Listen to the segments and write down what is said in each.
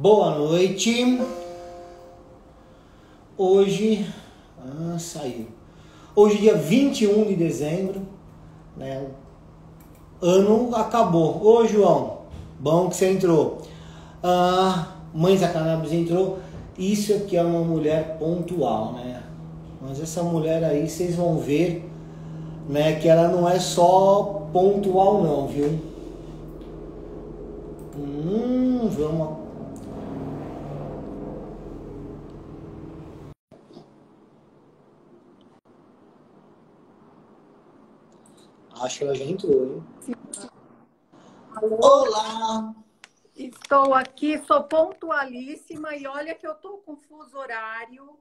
Boa noite. Hoje saiu. Hoje, dia 21 de dezembro, né? Ano acabou. Ô, João, bom que você entrou. Mães da Cannabis entrou. Isso aqui é uma mulher pontual, né? Mas essa mulher aí, vocês vão ver, né, que ela não é só pontual não, viu? Vamos. Acho que ela já entrou, hein? Alô? Olá! Estou aqui, sou pontualíssima e olha que eu estou com fuso horário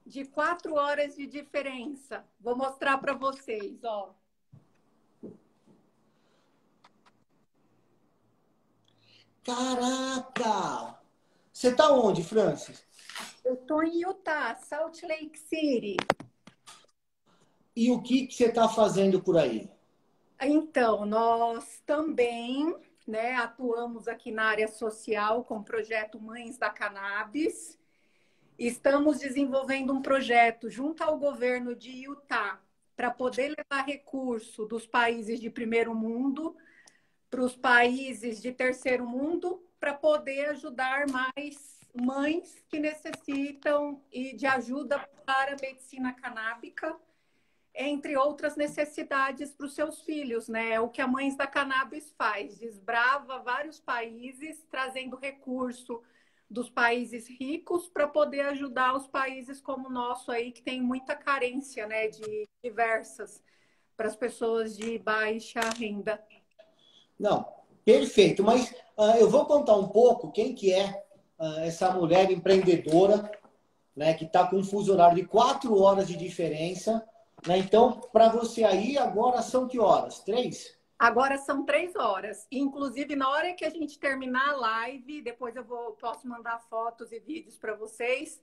de 4 horas de diferença. Vou mostrar para vocês, ó. Caraca! Você tá onde, Francis? Eu estou em Utah, Salt Lake City. E o que você tá fazendo por aí? Então, nós também, né, atuamos aqui na área social com o projeto Mães da Cannabis. Estamos desenvolvendo um projeto junto ao governo de Utah para poder levar recurso dos países de primeiro mundo para os países de terceiro mundo para poder ajudar mais mães que necessitam e de ajuda para a medicina canábica, entre outras necessidades para os seus filhos, né? O que a Mães da Cannabis faz, desbrava vários países, trazendo recurso dos países ricos para poder ajudar os países como o nosso aí, que tem muita carência, né, de diversas, para as pessoas de baixa renda. Não, perfeito. Mas eu vou contar um pouco quem que é essa mulher empreendedora, né, que está com um fuso horário de 4 horas de diferença. Né? Então, para você aí, agora são que horas? 3? Agora são 3 horas. Inclusive, na hora que a gente terminar a live, depois posso mandar fotos e vídeos para vocês.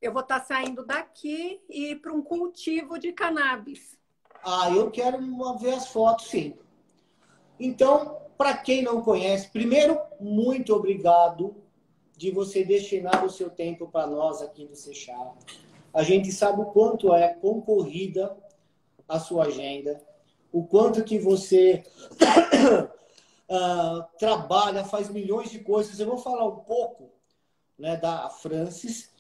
Eu vou estar saindo daqui e ir para um cultivo de cannabis. Eu quero ver as fotos, sim. Então, para quem não conhece, primeiro, muito obrigado de você destinar o seu tempo para nós aqui do Sechá. A gente sabe o quanto é concorrida a sua agenda, o quanto que você trabalha, faz milhões de coisas. Eu vou falar um pouco, né, da Francis.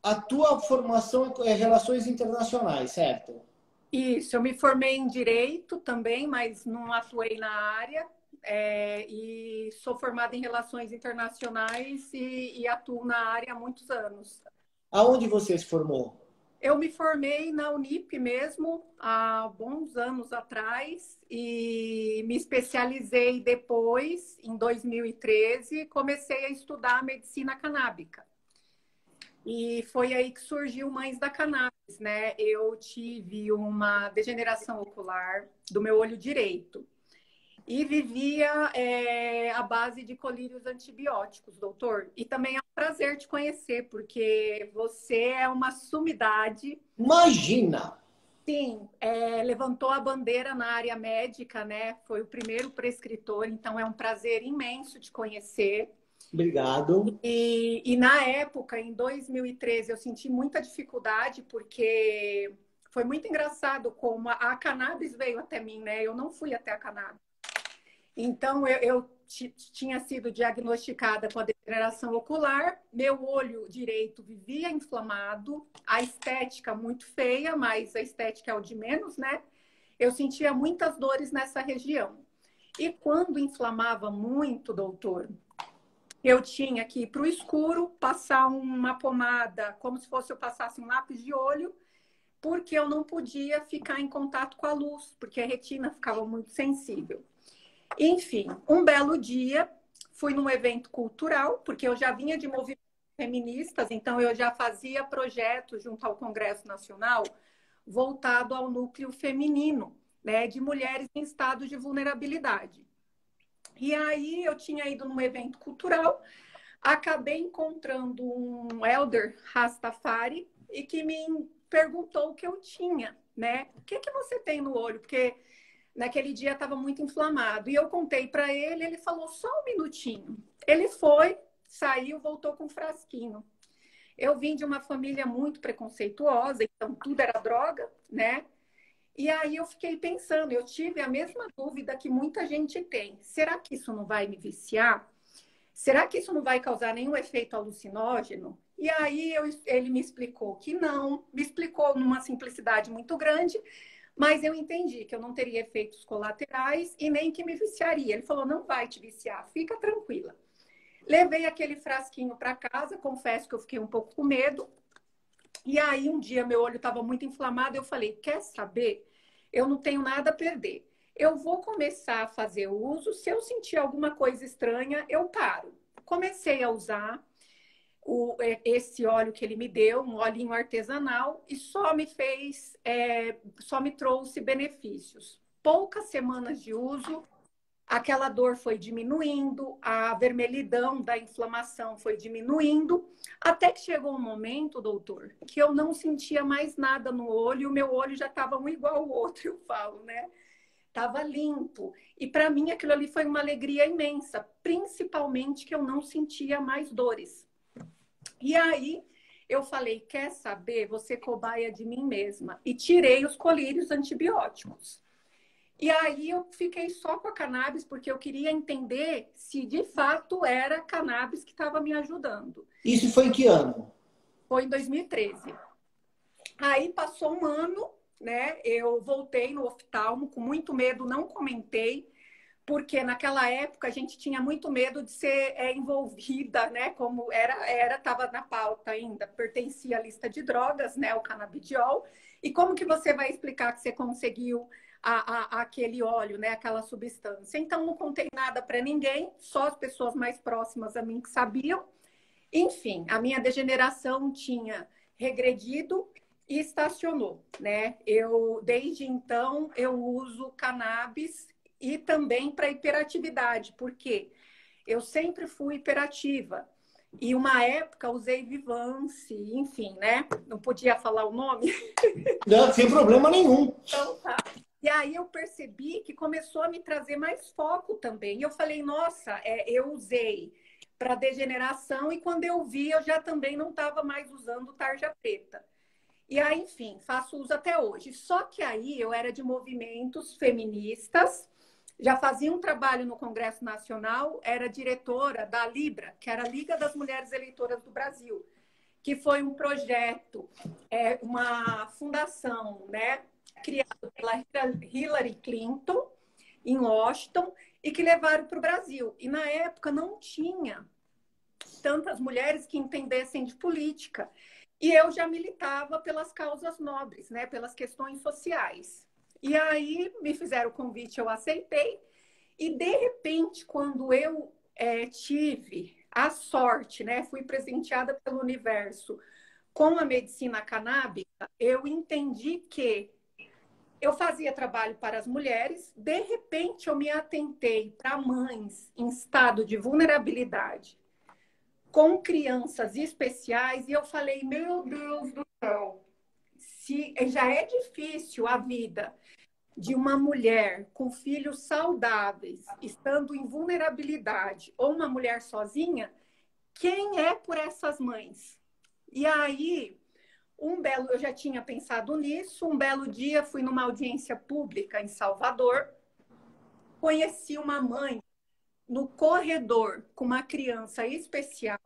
A tua formação é Relações Internacionais, certo? Isso, eu me formei em Direito também, mas não atuei na área. E sou formada em Relações Internacionais e atuo na área há muitos anos. Aonde você se formou? Eu me formei na Unip mesmo, há bons anos atrás, e me especializei depois, em 2013, comecei a estudar medicina canábica. E foi aí que surgiu Mães da Cannabis, né? Eu tive uma degeneração ocular do meu olho direito e vivia à base de colírios antibióticos, doutor. E também é um prazer te conhecer, porque você é uma sumidade. Imagina! Sim, levantou a bandeira na área médica, né? Foi o primeiro prescritor, então é um prazer imenso te conhecer. Obrigado. E na época, em 2013, eu senti muita dificuldade, porque foi muito engraçado como a cannabis veio até mim, né? Eu não fui até a cannabis. Então, eu tinha sido diagnosticada com a degeneração ocular, meu olho direito vivia inflamado, a estética muito feia, mas a estética é o de menos, né? Eu sentia muitas dores nessa região. E quando inflamava muito, doutor, eu tinha que ir para o escuro, passar uma pomada, como se fosse eu passasse um lápis de olho, porque eu não podia ficar em contato com a luz, porque a retina ficava muito sensível. Enfim, um belo dia, fui num evento cultural, porque eu já vinha de movimentos feministas, então eu já fazia projetos junto ao Congresso Nacional voltado ao núcleo feminino, né, de mulheres em estado de vulnerabilidade. E aí eu tinha ido num evento cultural, acabei encontrando um elder Rastafari e que me perguntou o que eu tinha, né? O que você tem no olho? Porque naquele dia estava muito inflamado. E eu contei para ele, ele falou só um minutinho. Ele foi, saiu, voltou com um frasquinho. Eu vim de uma família muito preconceituosa, então tudo era droga, né? E aí eu fiquei pensando, eu tive a mesma dúvida que muita gente tem. Será que isso não vai me viciar? Será que isso não vai causar nenhum efeito alucinógeno? E aí ele me explicou que não, me explicou numa simplicidade muito grande, mas eu entendi que eu não teria efeitos colaterais e nem que me viciaria. Ele falou, não vai te viciar, fica tranquila. Levei aquele frasquinho para casa, confesso que eu fiquei um pouco com medo. E aí um dia meu olho estava muito inflamado, eu falei, quer saber? Eu não tenho nada a perder. Eu vou começar a fazer uso, se eu sentir alguma coisa estranha, eu paro. Comecei a usar esse óleo que ele me deu, um olhinho artesanal, e só me trouxe benefícios. Poucas semanas de uso, aquela dor foi diminuindo, a vermelhidão da inflamação foi diminuindo, até que chegou um momento, doutor, que eu não sentia mais nada no olho, e o meu olho já estava um igual ao outro, eu falo, né? Estava limpo. E para mim aquilo ali foi uma alegria imensa, principalmente que eu não sentia mais dores. E aí eu falei, quer saber? Vou ser cobaia de mim mesma. E tirei os colírios antibióticos. E aí eu fiquei só com a cannabis, porque eu queria entender se de fato era a cannabis que estava me ajudando. Isso foi em que ano? Foi em 2013. Aí passou um ano, né? Eu voltei no oftalmo com muito medo, não comentei, porque naquela época a gente tinha muito medo de ser envolvida, né? Como estava na pauta ainda, pertencia à lista de drogas, né? O canabidiol. E como que você vai explicar que você conseguiu aquele óleo, né? Aquela substância? Então, não contei nada para ninguém, só as pessoas mais próximas a mim que sabiam. Enfim, a minha degeneração tinha regredido e estacionou, né? Desde então, eu uso cannabis e também para hiperatividade, porque eu sempre fui hiperativa. E uma época usei Vivance, enfim, né? Não podia falar o nome. Não, sem problema nenhum. Então tá. E aí eu percebi que começou a me trazer mais foco também. E eu falei, nossa, eu usei para degeneração e quando eu vi, eu já também não estava mais usando tarja preta. E aí, enfim, faço uso até hoje. Só que aí eu era de movimentos feministas, já fazia um trabalho no Congresso Nacional, era diretora da Libra, que era a Liga das Mulheres Eleitoras do Brasil, que foi um projeto, uma fundação, né, criada pela Hillary Clinton, em Washington, e que levaram para o Brasil. E na época não tinha tantas mulheres que entendessem de política. E eu já militava pelas causas nobres, né, pelas questões sociais. E aí me fizeram o convite, eu aceitei. E, de repente, quando eu tive a sorte, né, fui presenteada pelo universo com a medicina canábica, eu entendi que eu fazia trabalho para as mulheres, de repente eu me atentei para mães em estado de vulnerabilidade, com crianças especiais, e eu falei, meu Deus do céu, se já é difícil a vida de uma mulher com filhos saudáveis, estando em vulnerabilidade, ou uma mulher sozinha, quem é por essas mães? E aí, eu já tinha pensado nisso, um belo dia fui numa audiência pública em Salvador, conheci uma mãe no corredor com uma criança especial,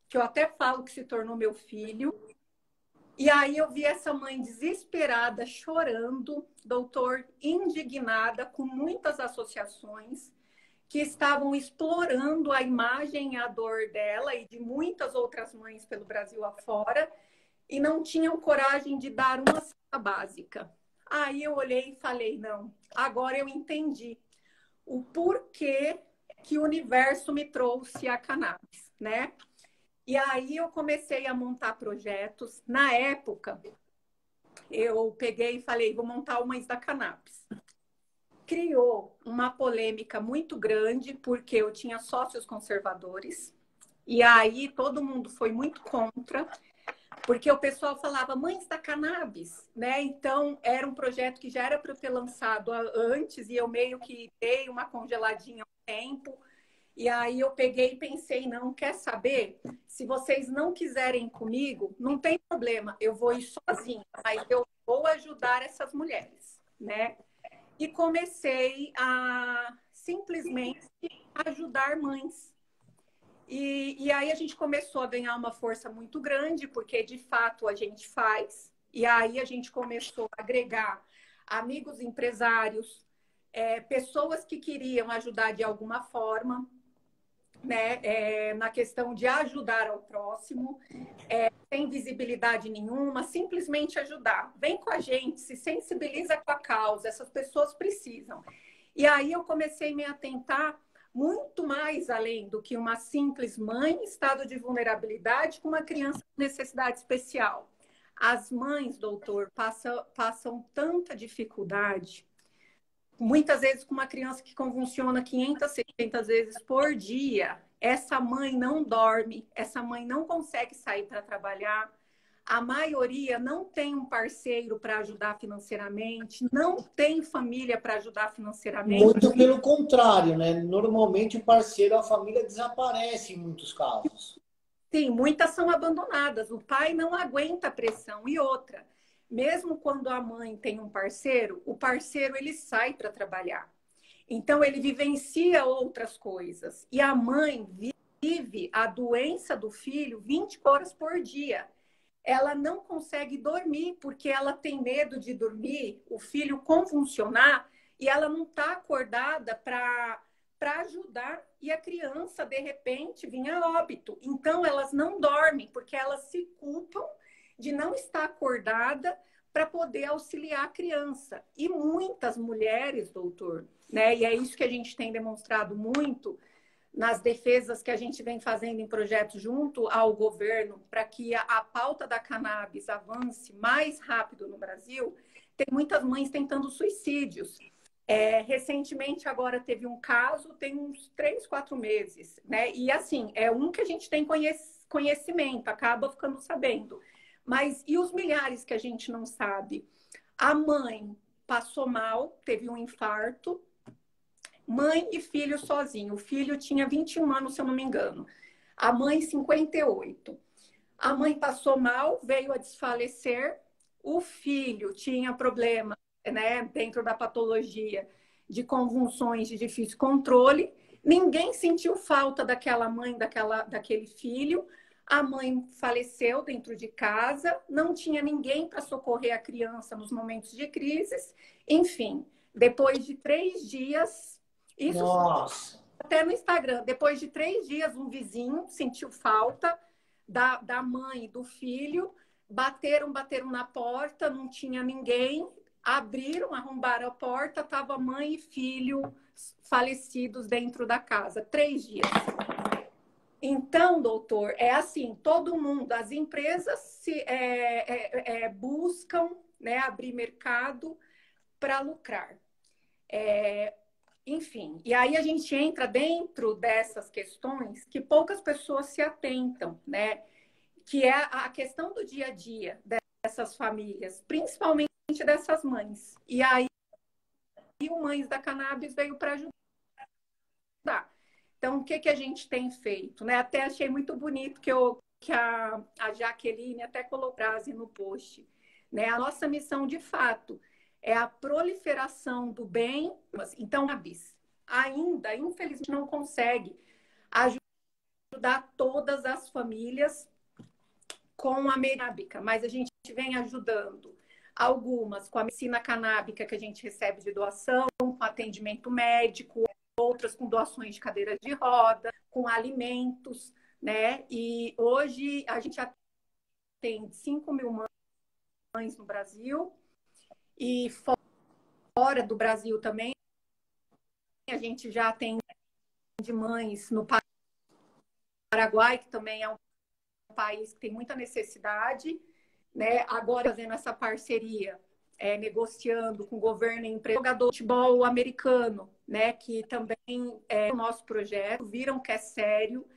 que eu até falo que se tornou meu filho. E aí eu vi essa mãe desesperada, chorando, doutor, indignada, com muitas associações que estavam explorando a imagem e a dor dela e de muitas outras mães pelo Brasil afora e não tinham coragem de dar uma cesta básica. Aí eu olhei e falei, não, agora eu entendi o porquê que o universo me trouxe a cannabis, né? E aí eu comecei a montar projetos. Na época, eu peguei e falei, vou montar o Mães da Cannabis. Criou uma polêmica muito grande, porque eu tinha sócios conservadores. E aí todo mundo foi muito contra, porque o pessoal falava Mães da Cannabis, né? Então era um projeto que já era para eu ter lançado antes, e eu meio que dei uma congeladinha ao tempo. E aí eu peguei e pensei, não, quer saber? Se vocês não quiserem ir comigo, não tem problema, eu vou ir sozinha, mas eu vou ajudar essas mulheres, né? E comecei a simplesmente ajudar mães. E aí a gente começou a ganhar uma força muito grande, porque de fato a gente faz. E aí a gente começou a agregar amigos empresários, pessoas que queriam ajudar de alguma forma, né, na questão de ajudar ao próximo, sem visibilidade nenhuma, simplesmente ajudar. Vem com a gente, se sensibiliza com a causa, essas pessoas precisam. E aí eu comecei a me atentar muito mais além do que uma simples mãe em estado de vulnerabilidade com uma criança com necessidade especial. As mães, doutor, passam tanta dificuldade, muitas vezes com uma criança que convulsiona 500, 600 vezes por dia. Essa mãe não dorme, essa mãe não consegue sair para trabalhar. A maioria não tem um parceiro para ajudar financeiramente, não tem família para ajudar financeiramente. Muito pelo contrário, né? Normalmente o parceiro, a família desaparece em muitos casos. Sim, muitas são abandonadas. O pai não aguenta a pressão. E outra, mesmo quando a mãe tem um parceiro, o parceiro ele sai para trabalhar. Então ele vivencia outras coisas. E a mãe vive a doença do filho 20 horas por dia. Ela não consegue dormir porque ela tem medo de dormir, o filho convulsionar, e ela não está acordada para ajudar e a criança, de repente, vir a óbito. Então, elas não dormem porque elas se culpam de não estar acordada para poder auxiliar a criança. E muitas mulheres, doutor, né? E é isso que a gente tem demonstrado muito nas defesas que a gente vem fazendo em projetos junto ao governo para que a pauta da cannabis avance mais rápido no Brasil, tem muitas mães tentando suicídios. Recentemente, agora teve um caso, tem uns 3, 4 meses, né? E assim, é um que a gente tem conhecimento, acaba ficando sabendo. Mas e os milhares que a gente não sabe? A mãe passou mal, teve um infarto, mãe e filho sozinho. O filho tinha 21 anos, se eu não me engano. A mãe, 58. A mãe passou mal, veio a desfalecer. O filho tinha problema, né, dentro da patologia de convulsões de difícil controle. Ninguém sentiu falta daquela mãe, daquele filho. A mãe faleceu dentro de casa, não tinha ninguém para socorrer a criança nos momentos de crises. Enfim, depois de 3 dias, isso Nossa. até no Instagram, depois de 3 dias, um vizinho sentiu falta da mãe e do filho, bateram na porta, não tinha ninguém, abriram, arrombaram a porta, estava mãe e filho falecidos dentro da casa. 3 dias. Então, doutor, é assim, todo mundo, as empresas buscam, né, abrir mercado para lucrar. Enfim, e aí a gente entra dentro dessas questões que poucas pessoas se atentam, né? Que é a questão do dia a dia dessas famílias, principalmente dessas mães. E aí o Mães da Cannabis veio para ajudar. Então, o que a gente tem feito? Né? Até achei muito bonito que a Jaqueline até colocou frase no post. Né? A nossa missão, de fato, é a proliferação do bem. Então, a cannabis ainda, infelizmente, não consegue ajudar todas as famílias com a merábica, mas a gente vem ajudando algumas com a medicina canábica que a gente recebe de doação, com atendimento médico, outras com doações de cadeiras de roda, com alimentos, né? E hoje a gente atende 5 mil mães no Brasil e fora do Brasil também. A gente já atende mães no Paraguai, que também é um país que tem muita necessidade, né? Agora fazendo essa parceria, negociando com o governo e empresa, jogador de futebol americano, né? Que também é o nosso projeto, viram que é sério,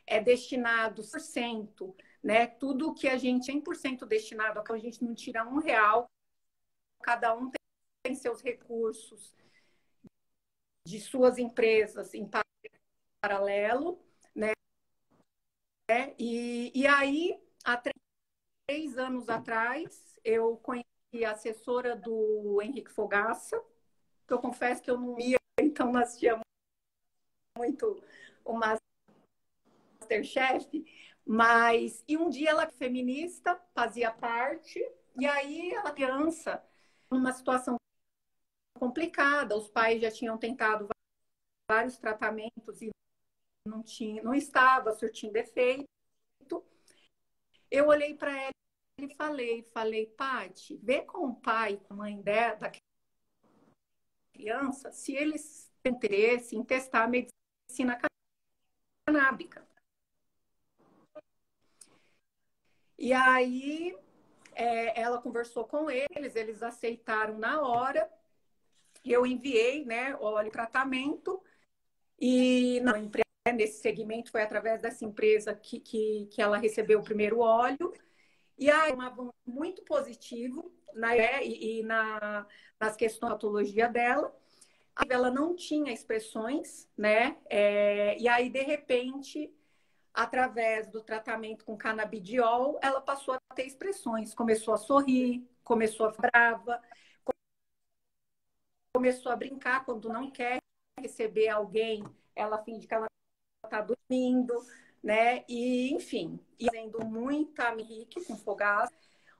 é destinado 100%, né? Tudo que a gente 100% destinado, a gente não tira R$1, cada um tem seus recursos de suas empresas em paralelo, né? E aí, há 3 anos atrás, eu conheci a assessora do Henrique Fogaça, que eu confesso que eu não ia, então não assistia muito o MasterChef, mas e um dia ela feminista fazia parte, e aí ela criança, numa situação complicada, os pais já tinham tentado vários tratamentos e não estava surtindo efeito. Eu olhei para ela e falei, Paty, vê com o pai e com a mãe da criança se eles têm interesse em testar a medicina canábica. E aí ela conversou com eles aceitaram na hora. Eu enviei, né, óleo tratamento e não, nesse segmento foi através dessa empresa que ela recebeu o primeiro óleo. E aí, um avanço muito positivo nas questões da patologia dela. Ela não tinha expressões, né? E aí, de repente, através do tratamento com canabidiol, ela passou a ter expressões. Começou a sorrir, começou a ficar brava, começou a brincar quando não quer receber alguém, ela finge que ela está dormindo, né? E, enfim, fazendo muita Henrique com Fogaça.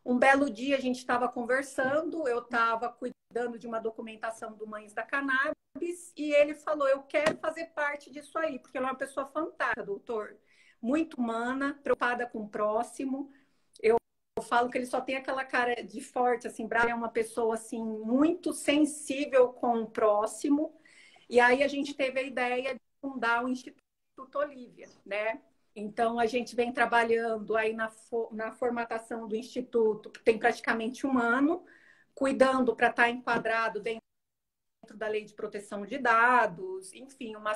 Um belo dia a gente estava conversando, eu estava cuidando de uma documentação do Mães da Cannabis e ele falou, eu quero fazer parte disso aí, porque ele é uma pessoa fantástica, doutor. Muito humana, preocupada com o próximo. Eu falo que ele só tem aquela cara de forte, assim, brava, é uma pessoa, assim, muito sensível com o próximo. E aí a gente teve a ideia de fundar o Instituto Olívia, né? Então, a gente vem trabalhando aí na formatação do Instituto, que tem praticamente um ano, cuidando para estar enquadrado dentro da Lei de Proteção de Dados, enfim, uma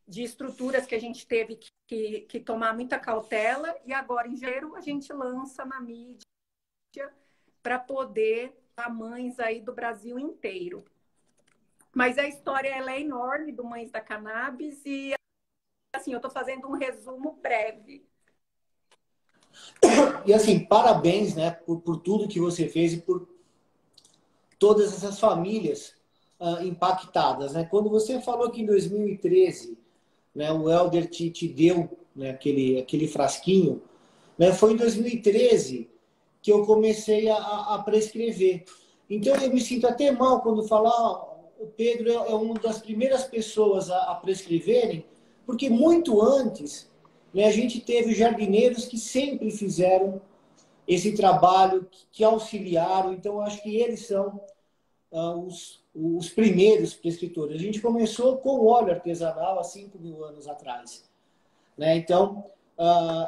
de estruturas que a gente teve que tomar muita cautela, e agora, em janeiro, a gente lança na mídia para poder dar mães aí do Brasil inteiro. Mas a história ela é enorme do Mães da Cannabis e assim, eu estou fazendo um resumo breve. E assim, parabéns, né, por tudo que você fez e por todas essas famílias impactadas, né? Quando você falou que em 2013, né, o Helder te deu, né, aquele frasquinho, né, foi em 2013 que eu comecei a prescrever. Então eu me sinto até mal quando falar o Pedro é uma das primeiras pessoas a prescreverem, porque muito antes, né, a gente teve jardineiros que sempre fizeram esse trabalho, que auxiliaram. Então, eu acho que eles são os primeiros prescritores. A gente começou com óleo artesanal há 5.000 anos atrás, né? Então,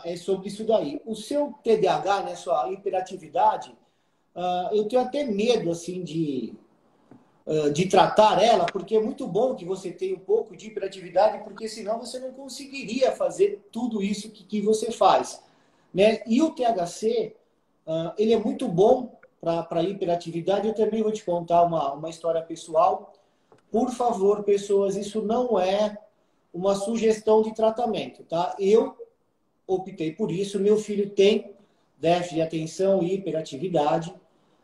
é sobre isso daí. O seu TDAH, né, sua hiperatividade, eu tenho até medo assim de tratar ela, porque é muito bom que você tenha um pouco de hiperatividade, porque senão você não conseguiria fazer tudo isso que você faz, né? E o THC, ele é muito bom para hiperatividade. Eu também vou te contar uma história pessoal. Por favor, pessoas, isso não é uma sugestão de tratamento, tá? Eu optei por isso. Meu filho tem déficit de atenção e hiperatividade,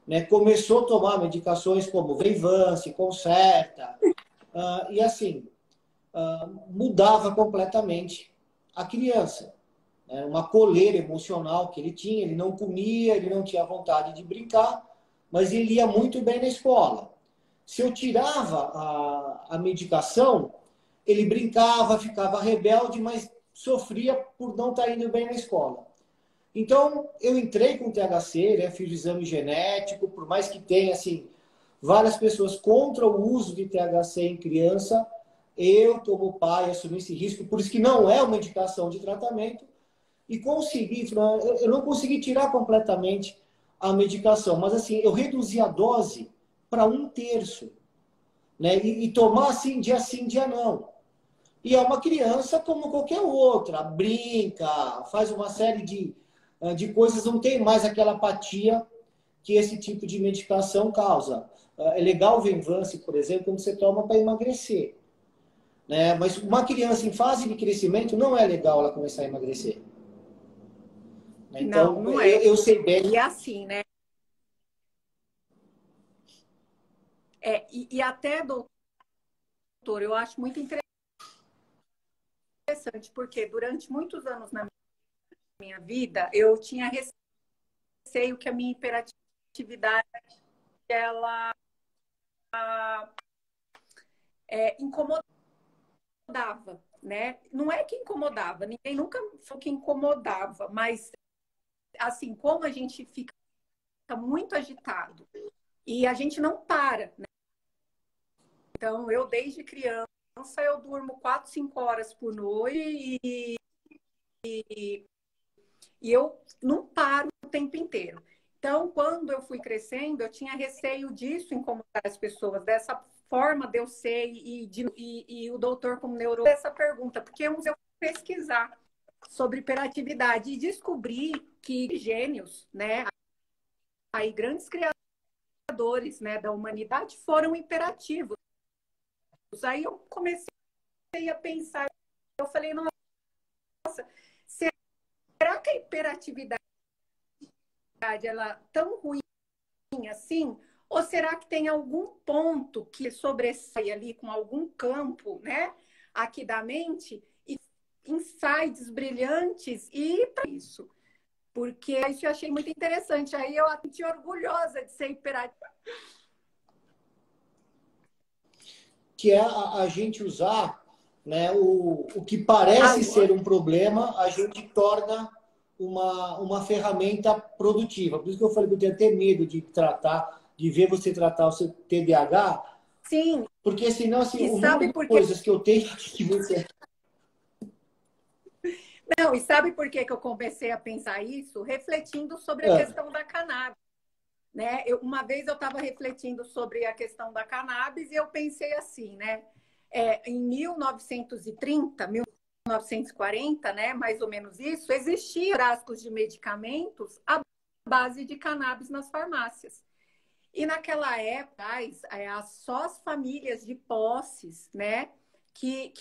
né? Começou a tomar medicações como Venvance, Concerta, e assim, mudava completamente a criança. Né? Uma coleira emocional que ele tinha, ele não comia, ele não tinha vontade de brincar, mas ele ia muito bem na escola. Se eu tirava a medicação, ele brincava, ficava rebelde, mas sofria por não estar indo bem na escola. Então, eu entrei com o THC, né, fiz o exame genético, por mais que tenha, assim, várias pessoas contra o uso de THC em criança, eu, como pai, assumi esse risco, por isso que não é uma indicação de tratamento, e consegui, eu não consegui tirar completamente a medicação, mas assim, eu reduzi a dose para 1/3, né, e tomar assim, dia não. E é uma criança como qualquer outra, brinca, faz uma série de coisas, não tem mais aquela apatia que esse tipo de medicação causa. É legal o Venvance, por exemplo, quando você toma para emagrecer. né? Mas uma criança em fase de crescimento não é legal ela começar a emagrecer. Não, Então, não é. eu sei bem. E assim, né? E até, doutor, eu acho muito interessante, porque durante muitos anos na minha vida, eu tinha receio que a minha hiperatividade, ela incomodava, né? Não é que incomodava, ninguém nunca falou que incomodava, mas, assim, como a gente fica muito agitado e a gente não para, né? Então, eu, desde criança, eu durmo 4, 5 horas por noite e eu não paro o tempo inteiro. Então, quando eu fui crescendo, eu tinha receio disso incomodar as pessoas, dessa forma de eu ser e o doutor como neurôlogo, essa pergunta, porque eu fui pesquisar sobre hiperatividade e descobri que gênios, né, aí grandes criadores, né, da humanidade foram hiperativos. Aí eu comecei a pensar, eu falei, nossa, será que a hiperatividade ela é tão ruim assim? Ou será que tem algum ponto que sobressai ali com algum campo, né, aqui da mente e insights brilhantes e para isso? Porque isso eu achei muito interessante. Aí eu me senti orgulhosa de ser hiperativa. Que é a gente usar, né, o que parece Alô? ser um problema, a gente torna uma ferramenta produtiva. Por isso que eu falei que eu tenho até medo de tratar, de ver você tratar o seu TDAH, Sim. porque senão, assim, E o número sabe de por quê? coisas que eu tenho que você... Não, e sabe por que eu comecei a pensar isso? Refletindo sobre a É. questão da cannabis. Né? Uma vez eu estava refletindo sobre a questão da cannabis e eu pensei assim, né? Em 1930, 1940, né? Mais ou menos isso, existiam frascos de medicamentos à base de cannabis nas farmácias. E naquela época, só as famílias de posses, né? Que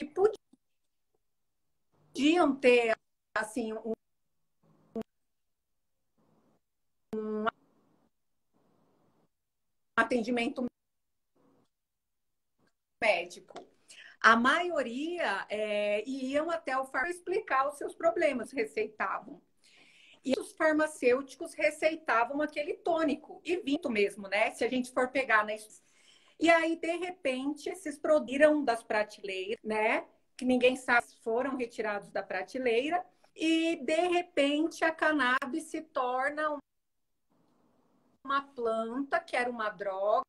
podiam ter, assim, um atendimento médico. A maioria iam até o farmacêutico explicar os seus problemas, receitavam. E os farmacêuticos receitavam aquele tônico, e vinto mesmo, né? Se a gente for pegar, né? E aí, de repente, esses produziram das prateleiras, né? Que ninguém sabe se foram retirados da prateleira. E, de repente, a cannabis se torna uma planta que era uma droga,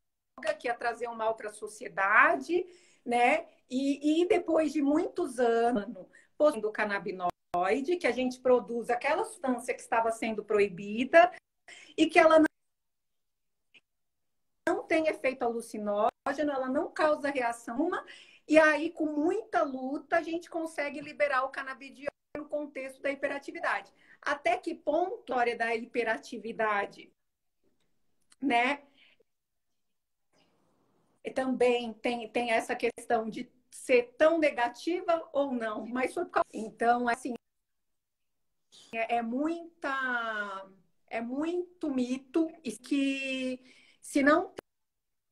que ia trazer um mal para a sociedade, né? E depois de muitos anos, do canabinoide, que a gente produz aquela substância que estava sendo proibida e que ela não tem efeito alucinógeno, ela não causa reação uma, e aí, com muita luta, a gente consegue liberar o canabidiol no contexto da hiperatividade. Até que ponto a história da hiperatividade, né? E também tem essa questão de ser tão negativa ou não, mas foi por causa... Então, assim, é muito mito e que se não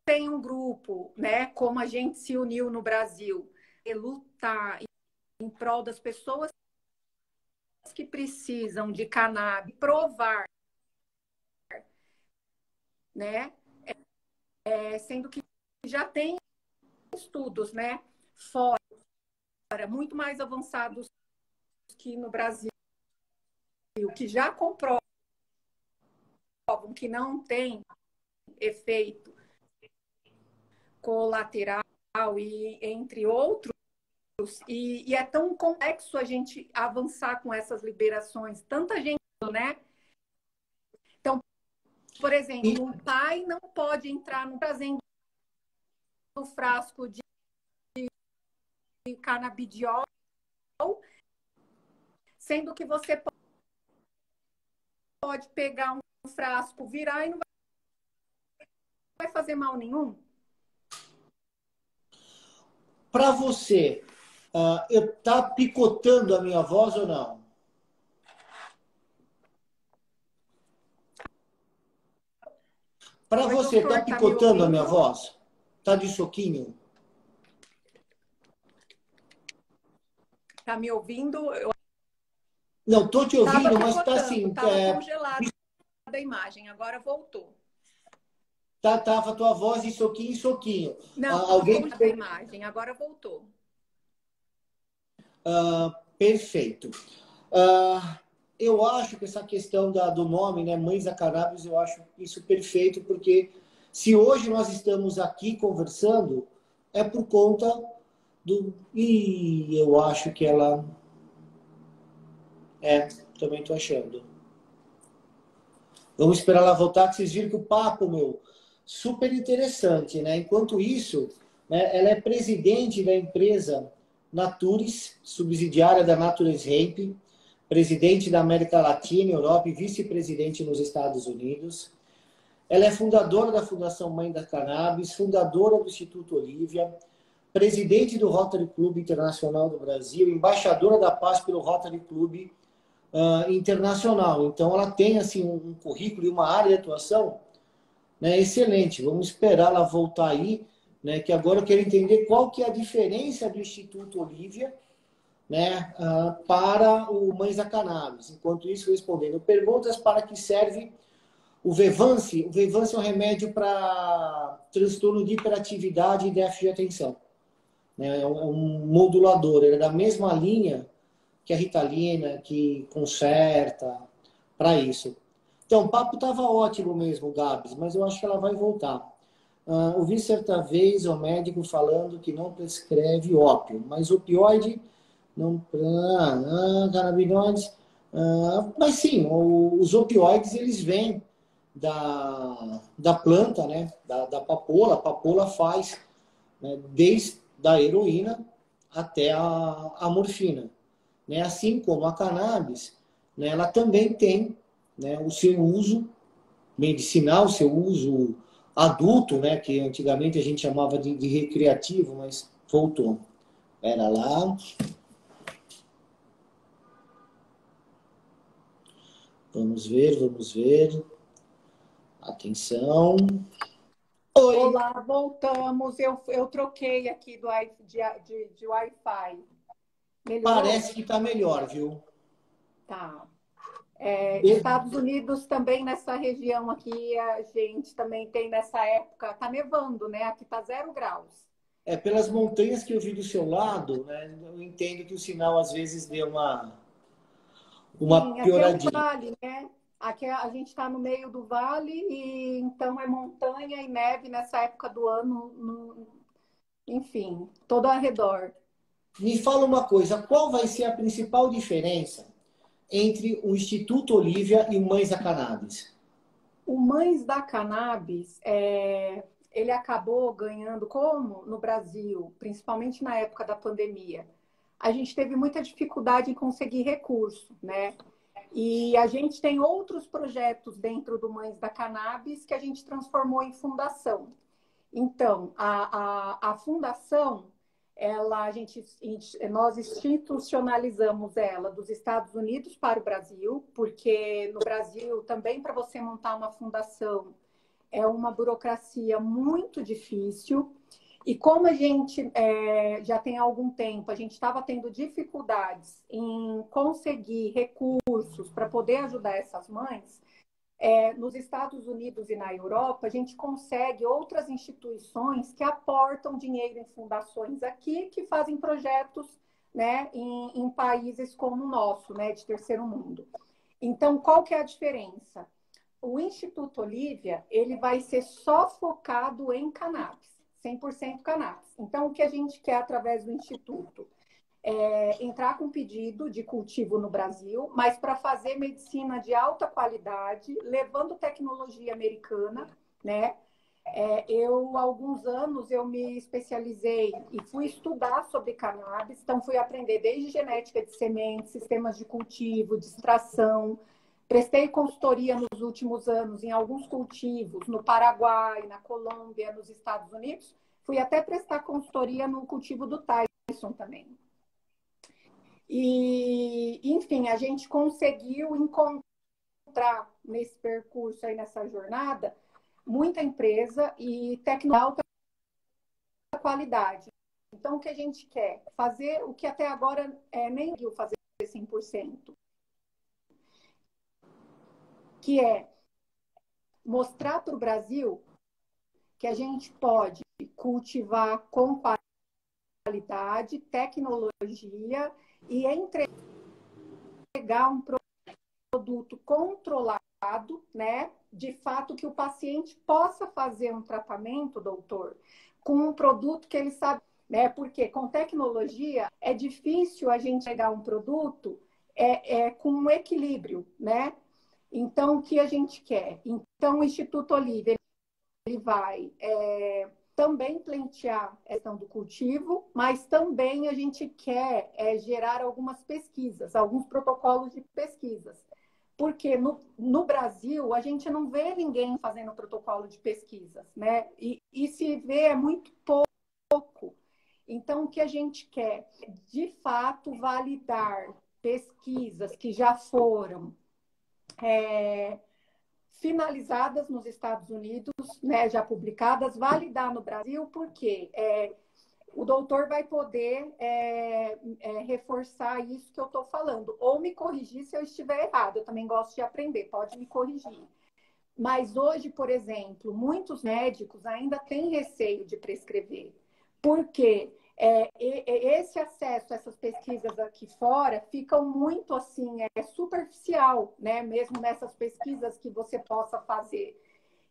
tem um grupo, né, como a gente se uniu no Brasil, e lutar em prol das pessoas que precisam de cannabis, provar, né, sendo que já tem estudos, né, fora, muito mais avançados que no Brasil, que já comprovam que não tem efeito colateral e entre outros, e é tão complexo a gente avançar com essas liberações, tanta gente, né? Então, por exemplo, um pai não pode entrar no trazendo um frasco de canabidiol, sendo que você pode pegar um frasco, virar e não vai fazer mal nenhum. Para você, Tá picotando a minha voz ou não? Para Oi, você, tá doutor, tá me picotando a minha ouvindo? voz? Tá de soquinho? Tá me ouvindo? Eu Não, tô te tava ouvindo, mas tá picotando, assim, tava congelada a imagem, agora voltou. tava a tua voz em soquinho. Não, tava Alguém congelada a imagem, agora voltou. perfeito. Ah, eu acho que essa questão do nome, né, Mães da Cannabis, eu acho isso perfeito, porque se hoje nós estamos aqui conversando, é por conta do. E eu acho que ela. Também tô achando. Vamos esperar ela voltar, que vocês viram que o papo, meu, super interessante, né? Enquanto isso, né, ela é presidente da empresa Natures, subsidiária da Natures Hemp, presidente da América Latina, Europa e vice-presidente nos Estados Unidos. Ela é fundadora da Fundação Mãe da Cannabis, fundadora do Instituto Olívia, presidente do Rotary Club Internacional do Brasil, embaixadora da paz pelo Rotary Club internacional. Então, ela tem assim um currículo e uma área de atuação, né, excelente. Vamos esperar ela voltar aí, né, que agora eu quero entender qual que é a diferença do Instituto Olívia, né, para o Mães da Cannabis. Enquanto isso, respondendo perguntas, para que serve o Vevance. O Vevance é um remédio para transtorno de hiperatividade e déficit de atenção. Né? É um modulador, ele é da mesma linha que a Ritalina, que conserta, para isso. Então, o papo estava ótimo mesmo, Gabs, mas eu acho que ela vai voltar. Ouvi certa vez o médico falando que não prescreve ópio, mas opioide não. Canabinoides. Mas sim, os opioides eles vêm da planta, né? Da papoula. A papoula faz, né, desde a heroína até a morfina. Né? Assim como a cannabis, né, ela também tem, né, o seu uso medicinal, o seu uso adulto, né, que antigamente a gente chamava de recreativo, mas voltou. Era lá. Vamos ver, vamos ver. Atenção. Oi. Olá, voltamos. Eu troquei aqui de Wi-Fi. Melhorou? Parece que está melhor, viu? Tá. Estados Unidos também nessa região aqui, a gente também tem nessa época, tá nevando, né? Aqui tá 0 graus. Pelas montanhas que eu vi do seu lado, né, eu entendo que o sinal às vezes deu uma Sim, aqui é um pioradinha. vale, né? Aqui a gente está no meio do vale e então é montanha e neve nessa época do ano, enfim, todo ao redor. Me fala uma coisa, qual vai ser a principal diferença entre o Instituto Olívia e o Mães da Cannabis? O Mães da Cannabis, ele acabou ganhando, como no Brasil, principalmente na época da pandemia, a gente teve muita dificuldade em conseguir recurso, né? E a gente tem outros projetos dentro do Mães da Cannabis que a gente transformou em fundação. Então, a fundação, nós institucionalizamos ela dos Estados Unidos para o Brasil, porque no Brasil também para você montar uma fundação é uma burocracia muito difícil. E como a gente já tem algum tempo, a gente estava tendo dificuldades em conseguir recursos para poder ajudar essas mães, nos Estados Unidos e na Europa, a gente consegue outras instituições que aportam dinheiro em fundações aqui, que fazem projetos, né, em países como o nosso, né, de terceiro mundo. Então, qual que é a diferença? O Instituto Olívia, ele vai ser só focado em cannabis, 100% cannabis. Então, o que a gente quer através do Instituto? Entrar com pedido de cultivo no Brasil, mas para fazer medicina de alta qualidade, levando tecnologia americana, né? Há alguns anos, eu me especializei e fui estudar sobre cannabis, então fui aprender desde genética de sementes, sistemas de cultivo, de extração. Prestei consultoria nos últimos anos em alguns cultivos, no Paraguai, na Colômbia, nos Estados Unidos. Fui até prestar consultoria no cultivo do Tyson também. E, enfim, a gente conseguiu encontrar nesse percurso aí, nessa jornada, muita empresa e tecnologia de alta qualidade. Então, o que a gente quer? Fazer o que até agora nem conseguiu fazer 100%, que é mostrar para o Brasil que a gente pode cultivar com qualidade, tecnologia e entregar um produto controlado, né? De fato, que o paciente possa fazer um tratamento, doutor, com um produto que ele sabe, né? Porque com tecnologia é difícil a gente pegar um produto com um equilíbrio, né? Então, o que a gente quer? Então, o Instituto Olívia, ele vai também pleitear a questão do cultivo, mas também a gente quer gerar algumas pesquisas, alguns protocolos de pesquisas. Porque no Brasil, a gente não vê ninguém fazendo protocolo de pesquisas, né? E se vê é muito pouco. Então, o que a gente quer, de fato, validar pesquisas que já foram finalizadas nos Estados Unidos, né, já publicadas, validar no Brasil, porque o doutor vai poder reforçar isso que eu estou falando, ou me corrigir se eu estiver errado. Eu também gosto de aprender, pode me corrigir. Mas hoje, por exemplo, muitos médicos ainda têm receio de prescrever, porque esse acesso a essas pesquisas aqui fora ficam muito assim, superficial, né? Mesmo nessas pesquisas que você possa fazer.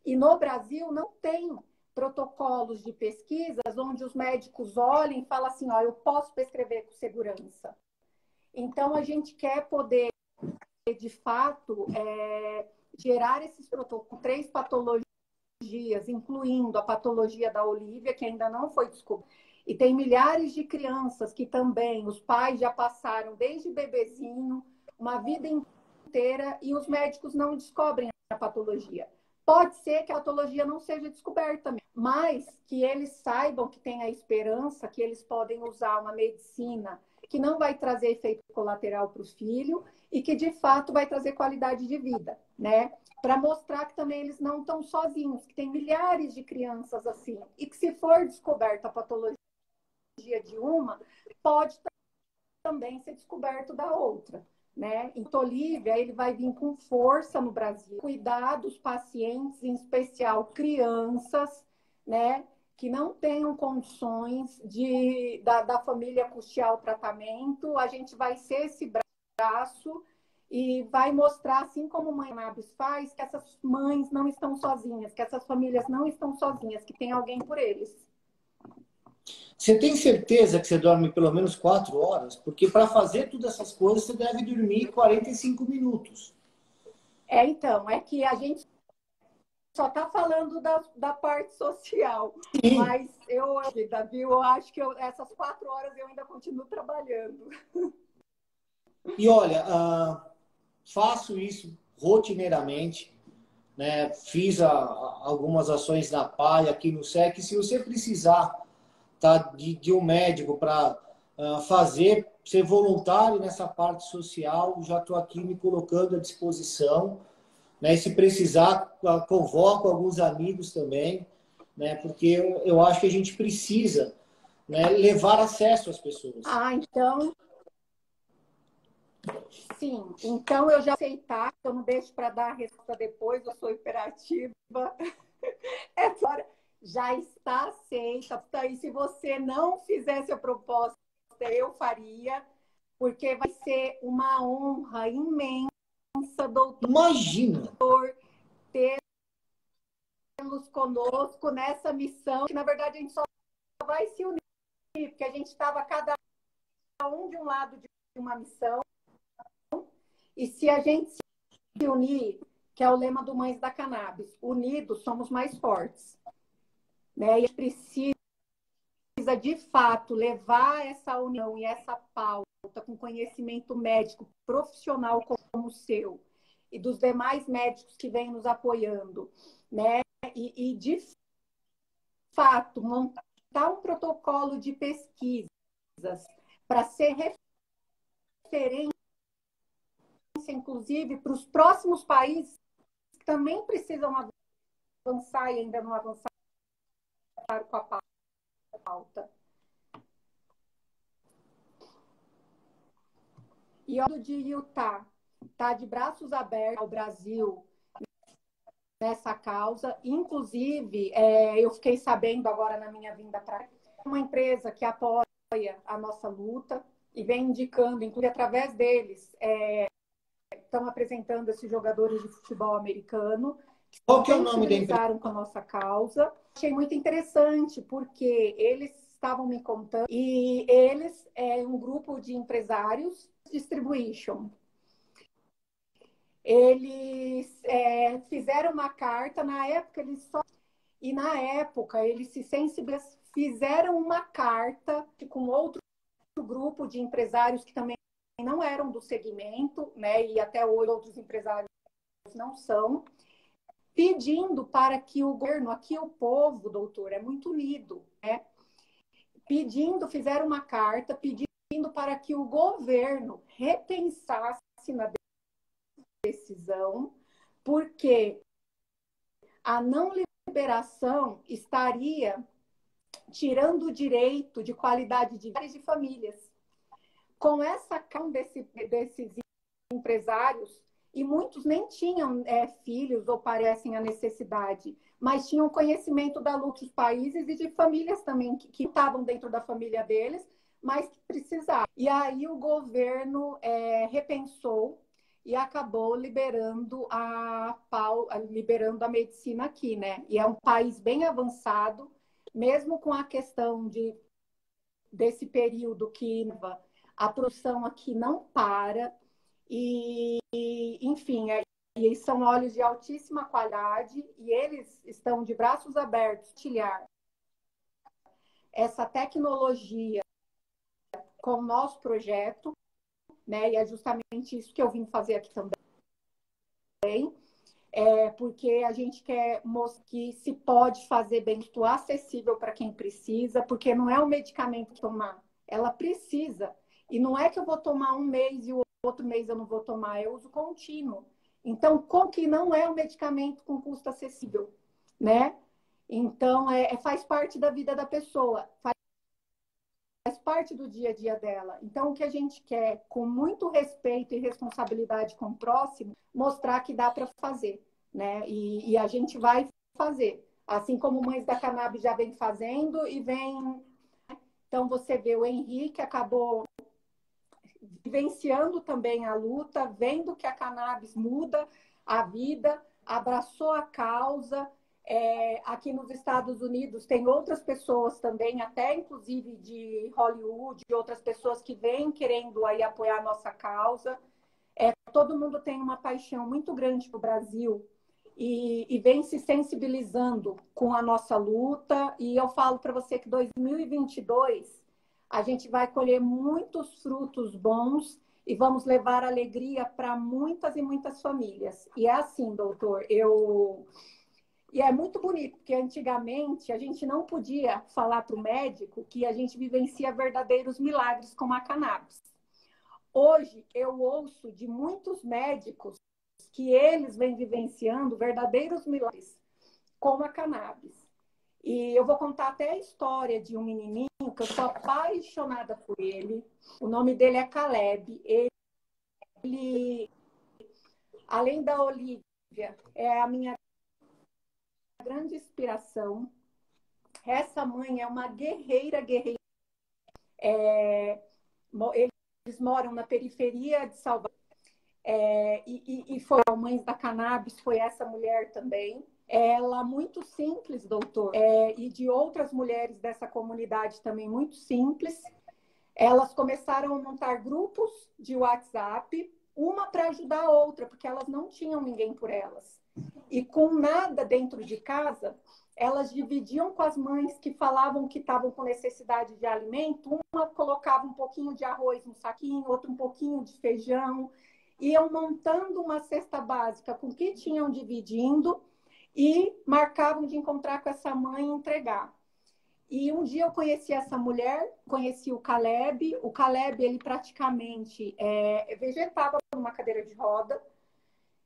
E no Brasil não tem protocolos de pesquisas onde os médicos olhem e falam assim, ó, eu posso prescrever com segurança. Então, a gente quer poder, de fato, gerar esses protocolos, 3 patologias, incluindo a patologia da Olívia, que ainda não foi descoberta. E tem milhares de crianças que também, os pais já passaram desde bebezinho, uma vida inteira, e os médicos não descobrem a patologia. Pode ser que a patologia não seja descoberta, mas que eles saibam que tem a esperança, que eles podem usar uma medicina que não vai trazer efeito colateral para o filho e que, de fato, vai trazer qualidade de vida, né? Para mostrar que também eles não estão sozinhos, que tem milhares de crianças assim, e que se for descoberta a patologia de uma, pode também ser descoberto da outra, né? Então, Olívia, ele vai vir com força no Brasil, cuidar dos pacientes, em especial crianças, né? Que não tenham condições da família custear o tratamento. A gente vai ser esse braço e vai mostrar, assim como a Mãe Cannabis faz, que essas mães não estão sozinhas, que essas famílias não estão sozinhas, que tem alguém por eles. Você tem certeza que você dorme pelo menos 4 horas? Porque para fazer todas essas coisas, você deve dormir 45 minutos. Então, é que a gente só está falando da parte social. Sim. Mas Davi, eu acho que essas 4 horas eu ainda continuo trabalhando. E olha, faço isso rotineiramente, né? Fiz algumas ações na PAI aqui no SEC. Se você precisar, tá, de um médico para fazer, ser voluntário nessa parte social, já estou aqui me colocando à disposição. Né? E se precisar, convoco alguns amigos também, né? Porque eu acho que a gente precisa, né, levar acesso às pessoas. Então, sim. Então, eu já aceitar, eu não deixo para dar a resposta depois, eu sou hiperativa. Agora, já está aceita. E se você não fizesse a proposta, eu faria, porque vai ser uma honra imensa, doutor. Imagina! Tê-los conosco nessa missão, que na verdade a gente só vai se unir, porque a gente estava cada um de um lado de uma missão, e se a gente se unir, que é o lema do Mães da Cannabis, unidos somos mais fortes, né? E a gente precisa de fato levar essa união e essa pauta com conhecimento médico profissional como o seu e dos demais médicos que vêm nos apoiando, né? E de fato montar um protocolo de pesquisas para ser referência, inclusive, para os próximos países que também precisam avançar e ainda não avançaram com a pauta. E o de Utah está de braços abertos ao Brasil nessa causa. Inclusive, eu fiquei sabendo agora na minha vinda para uma empresa que apoia a nossa luta e vem indicando, inclusive através deles, estão apresentando esses jogadores de futebol americano. Qual que é o nome da empresa? Com a nossa causa. Achei muito interessante, porque eles estavam me contando, e eles um grupo de empresários, Distribution. Eles fizeram uma carta, na época eles se sensibilizaram, fizeram uma carta com outro grupo de empresários que também não eram do segmento, né? E até hoje outros empresários não são, pedindo para que o governo, aqui o povo, doutor, é muito unido, né? Fizeram uma carta pedindo para que o governo repensasse na decisão, porque a não liberação estaria tirando o direito de qualidade de vida de famílias. Com essa questão desses empresários, e muitos nem tinham filhos ou parecem a necessidade, mas tinham conhecimento da luta dos países e de famílias também que estavam dentro da família deles, mas que precisavam. E aí o governo repensou e acabou liberando a medicina aqui, né? E é um país bem avançado, mesmo com a questão desse período que a produção aqui não para, e enfim, e são óleos de altíssima qualidade, e eles estão de braços abertos a compartilhar essa tecnologia com o nosso projeto, né? E é justamente isso que eu vim fazer aqui também, porque a gente quer mostrar que se pode fazer bem, acessível para quem precisa, porque não é um medicamento que tomar, ela precisa. E não é que eu vou tomar um mês e o outro mês eu não vou tomar, é uso contínuo. Então, como que não é um medicamento com custo acessível, né? Então, faz parte da vida da pessoa, faz parte do dia a dia dela. Então, o que a gente quer, com muito respeito e responsabilidade com o próximo, mostrar que dá para fazer, né? E a gente vai fazer. Assim como Mães da Cannabis já vem fazendo e vem... Então, você vê, o Henrique acabou vivenciando também a luta, vendo que a cannabis muda a vida, abraçou a causa. Aqui nos Estados Unidos tem outras pessoas também, até inclusive de Hollywood, de outras pessoas que vêm querendo aí apoiar a nossa causa. Todo mundo tem uma paixão muito grande para o Brasil e vem se sensibilizando com a nossa luta. E eu falo para você que 2022 a gente vai colher muitos frutos bons e vamos levar alegria para muitas e muitas famílias. E é assim, doutor, E é muito bonito, porque antigamente a gente não podia falar para o médico que a gente vivencia verdadeiros milagres com a cannabis. Hoje eu ouço de muitos médicos que eles vêm vivenciando verdadeiros milagres com a cannabis. E eu vou contar até a história de um menininho que eu sou apaixonada por ele. O nome dele é Caleb. Ele, além da Olivia, é a minha grande inspiração. Essa mãe é uma guerreira. Eles moram na periferia de Salvador. E foi a Mães da Cannabis, foi essa mulher também. Ela muito simples, doutor, e de outras mulheres dessa comunidade também muito simples. Elas começaram a montar grupos de WhatsApp, uma para ajudar a outra, porque elas não tinham ninguém por elas. E com nada dentro de casa, elas dividiam com as mães que falavam que estavam com necessidade de alimento. Uma colocava um pouquinho de arroz no saquinho, outra um pouquinho de feijão. Iam montando uma cesta básica com o que tinham dividindo e marcavam de encontrar com essa mãe e entregar. E um dia eu conheci essa mulher, conheci o Caleb. O Caleb, ele praticamente vegetava numa cadeira de roda.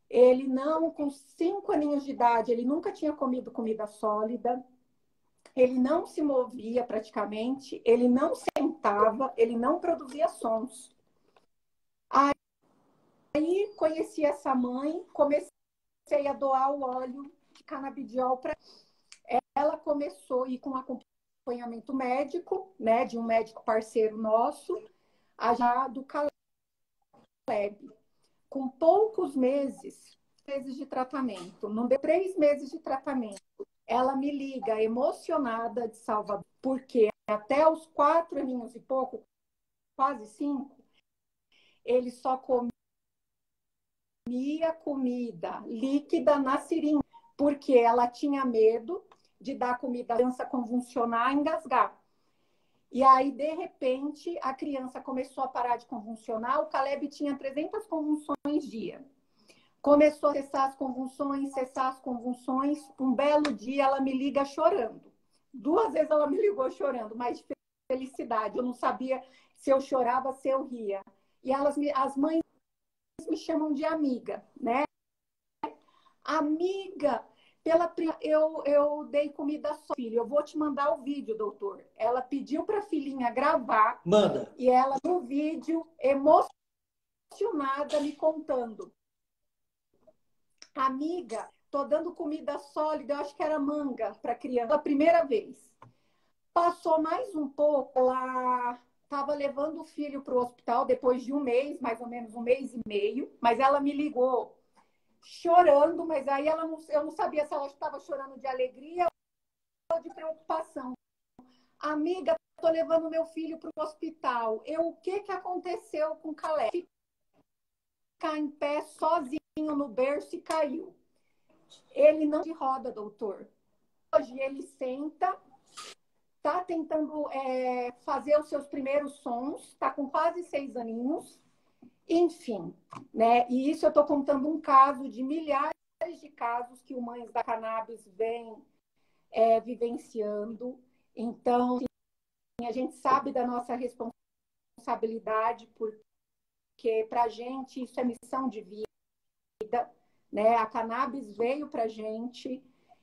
Ele não, com 5 aninhos de idade, ele nunca tinha comido comida sólida. Ele não se movia praticamente, ele não sentava, ele não produzia sons. Aí conheci essa mãe, comecei a doar o óleo de canabidiol para ela. Começou a ir com acompanhamento médico, né, de um médico parceiro nosso, a já do Caleb. Com poucos meses de tratamento, não deu 3 meses de tratamento, ela me liga emocionada de Salvador, porque até os 4 aninhos e pouco, quase 5, ele só comia comida líquida na seringa, porque ela tinha medo de dar comida à criança convulsionar, engasgar. E aí, de repente, a criança começou a parar de convulsionar. O Caleb tinha 300 convulsões dia. Começou a cessar as convulsões. Um belo dia, ela me liga chorando. 2 vezes ela me ligou chorando, mas de felicidade. Eu não sabia se eu chorava, se eu ria. E as mães me chamam de amiga, né? Amiga, eu dei comida só. Filho, eu vou te mandar o vídeo, doutor. Ela pediu para a filhinha gravar. Manda. E ela, no vídeo, emocionada, me contando. Amiga, tô dando comida sólida, eu acho que era manga para criança, pela primeira vez. Passou mais um pouco, ela estava levando o filho para o hospital depois de um mês, mais ou menos 1 mês e meio, mas ela me ligou chorando, mas aí eu não sabia se ela estava chorando de alegria ou de preocupação. Amiga, tô levando meu filho para o hospital. O que aconteceu com o Caleb? Ficar em pé sozinho no berço e caiu. Ele não de roda, doutor. Hoje ele senta, tá tentando fazer os seus primeiros sons, tá com quase 6 aninhos, enfim, né? E isso eu estou contando um caso de milhares de casos que o Mães da Cannabis vem vivenciando. Então, a gente sabe da nossa responsabilidade, porque para a gente isso é missão de vida, né? A cannabis veio para a gente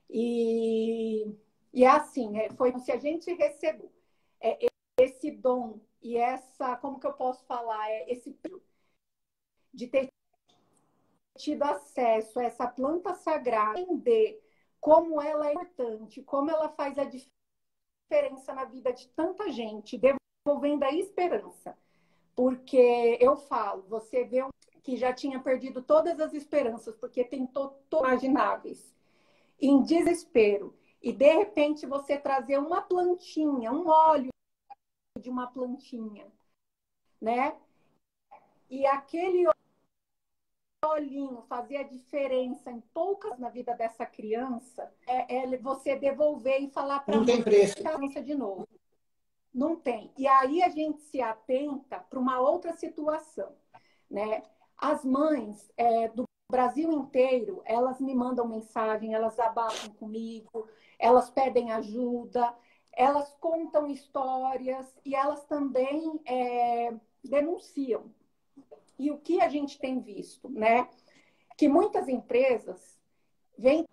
e é assim, foi se a gente recebeu esse dom e essa, como que eu posso falar, esse de ter tido acesso a essa planta sagrada, entender como ela é importante, como ela faz a diferença na vida de tanta gente, devolvendo a esperança. Porque eu falo, você vê que já tinha perdido todas as esperanças, porque tentou imagináveis, em desespero, e de repente você trazer uma plantinha, um óleo de uma plantinha, né? E aquele olhinho fazia a diferença em poucas na vida dessa criança, você devolver e falar para a mãe criança de novo. Não tem. E aí a gente se atenta para uma outra situação, né? As mães do Brasil inteiro, elas me mandam mensagem, elas abafam comigo, elas pedem ajuda, elas contam histórias e elas também denunciam. E o que a gente tem visto, né? Que muitas empresas vêm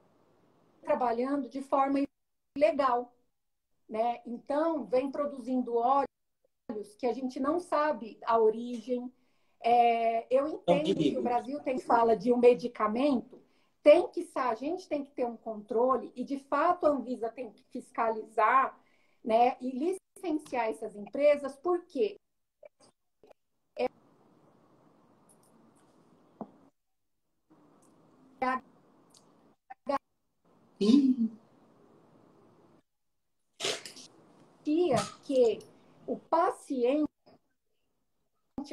trabalhando de forma ilegal, né? Então, vem produzindo óleos que a gente não sabe a origem. Eu entendo que o Brasil fala de um medicamento, a gente tem que ter um controle e, de fato, a Anvisa tem que fiscalizar, né? E licenciar essas empresas, porque que o paciente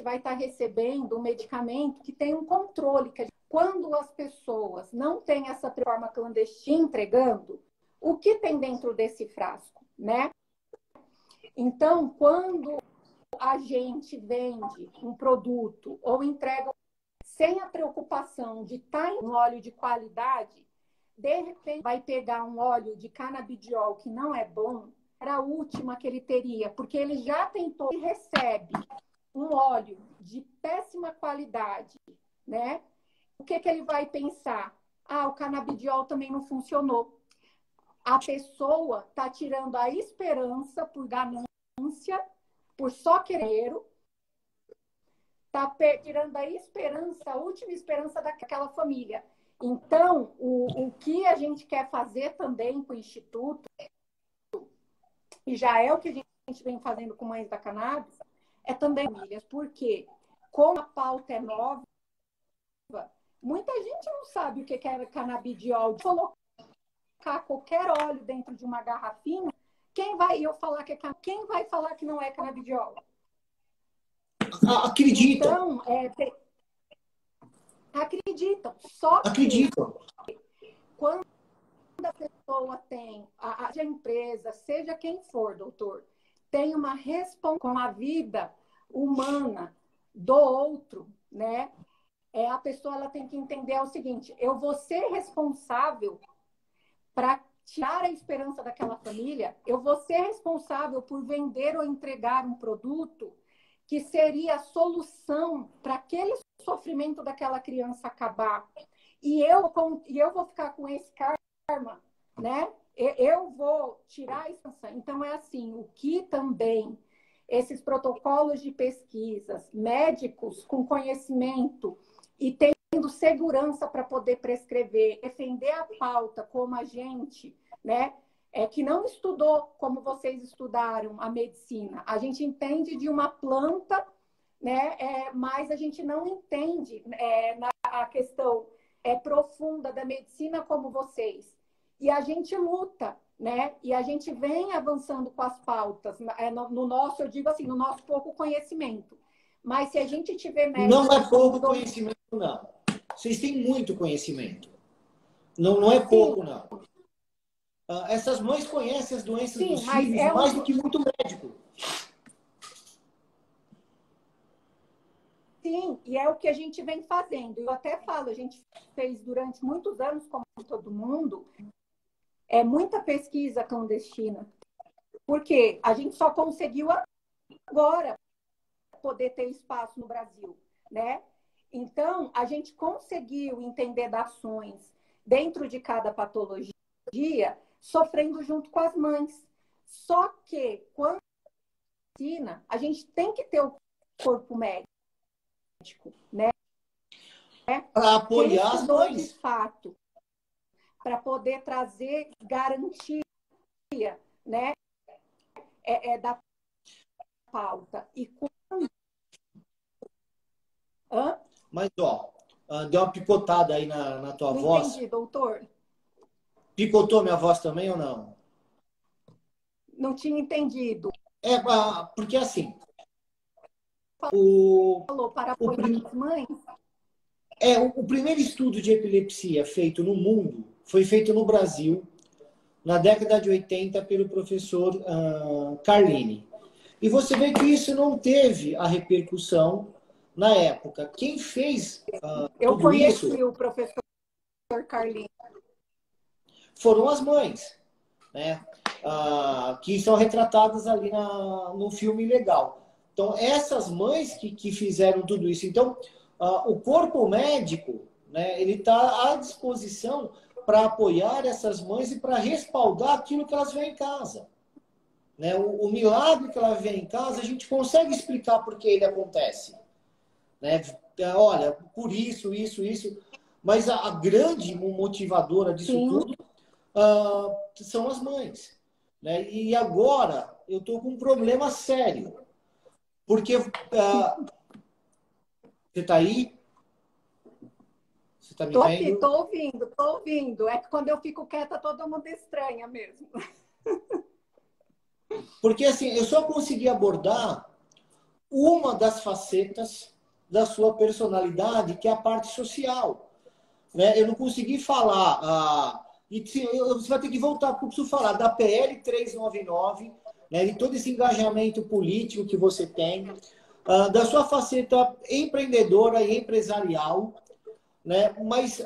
vai estar recebendo um medicamento que tem um controle. Quando as pessoas não têm essa forma clandestina entregando, o que tem dentro desse frasco, né? Então, quando a gente vende um produto ou entrega sem a preocupação de estar em um óleo de qualidade, de repente vai pegar um óleo de canabidiol que não é bom, era a última que ele teria, porque ele já tentou e recebe um óleo de péssima qualidade, né? O que ele vai pensar? Ah, o canabidiol também não funcionou. A pessoa está tirando a esperança por ganância, por só querer, está tirando a esperança, a última esperança daquela família. Então, o que a gente quer fazer também com o Instituto, e já é o que a gente vem fazendo com Mães da Cannabis, é também famílias. Porque, como a pauta é nova, muita gente não sabe o que é canabidiol. Colocar qualquer óleo dentro de uma garrafinha, quem vai falar que não é canabidiol? Acreditam. Então, acreditam. Só Acreditam. que quando a pessoa tem, a empresa, seja quem for, doutor, tem uma responsabilidade com a vida humana do outro, né? A pessoa ela tem que entender o seguinte: eu vou ser responsável para tirar a esperança daquela família, eu vou ser responsável por vender ou entregar um produto que seria a solução para aquele sofrimento daquela criança acabar. E eu vou ficar com esse karma, né? Eu vou tirar a esperança. Então, é assim, o que também esses protocolos de pesquisas, médicos com conhecimento e tendo segurança para poder prescrever, defender a pauta como a gente, né? Que não estudou como vocês estudaram a medicina. A gente entende de uma planta, né? Mas a gente não entende a questão profunda da medicina como vocês. E a gente luta, né? E a gente vem avançando com as pautas. No nosso, eu digo assim, no nosso pouco conhecimento. Mas se a gente tiver médicos... Não é pouco conhecimento, não. Vocês têm muito conhecimento. Não é pouco, sim, não. Essas mães conhecem as doenças, sim, dos filhos mais do que muito médico. Sim, e é o que a gente vem fazendo. Eu até falo, a gente fez durante muitos anos, como todo mundo, muita pesquisa clandestina. Porque a gente só conseguiu agora poder ter espaço no Brasil, né? Então, a gente conseguiu entender das ações dentro de cada patologia, sofrendo junto com as mães. Só que, quando a gente tem que ter o corpo médico, né? Para apoiar as mães. De fato, para poder trazer garantia, né? Da pauta. E quando... Mas, deu uma picotada aí na tua voz. Não entendi, doutor. Picotou minha voz também ou não? Não tinha entendido. Porque assim... Falou para apoiar as mães? O primeiro estudo de epilepsia feito no mundo foi feito no Brasil, na década de 80, pelo professor Carlini. E você vê que isso não teve a repercussão na época. Quem fez Eu tudo conheci isso... o professor Carlini. Foram as mães, né? Que são retratadas ali no filme Legal. Então, essas mães que fizeram tudo isso. Então, o corpo médico, né, ele está à disposição para apoiar essas mães e para respaldar aquilo que elas veem em casa. Né? O milagre que ela vê em casa, a gente consegue explicar por que ele acontece. Né? Olha, por isso. Mas a grande motivadora disso Sim. tudo são as mães. Né? E agora eu estou com um problema sério. Porque... você está aí? Você está me vendo? Aqui, tô ouvindo. É que quando eu fico quieta, todo mundo estranha mesmo. Porque assim, eu só consegui abordar uma das facetas da sua personalidade, que é a parte social. Né? Eu não consegui falar... você vai ter que voltar, porque eu preciso falar da PL 399, né, de todo esse engajamento político que você tem, da sua faceta empreendedora e empresarial, né, mas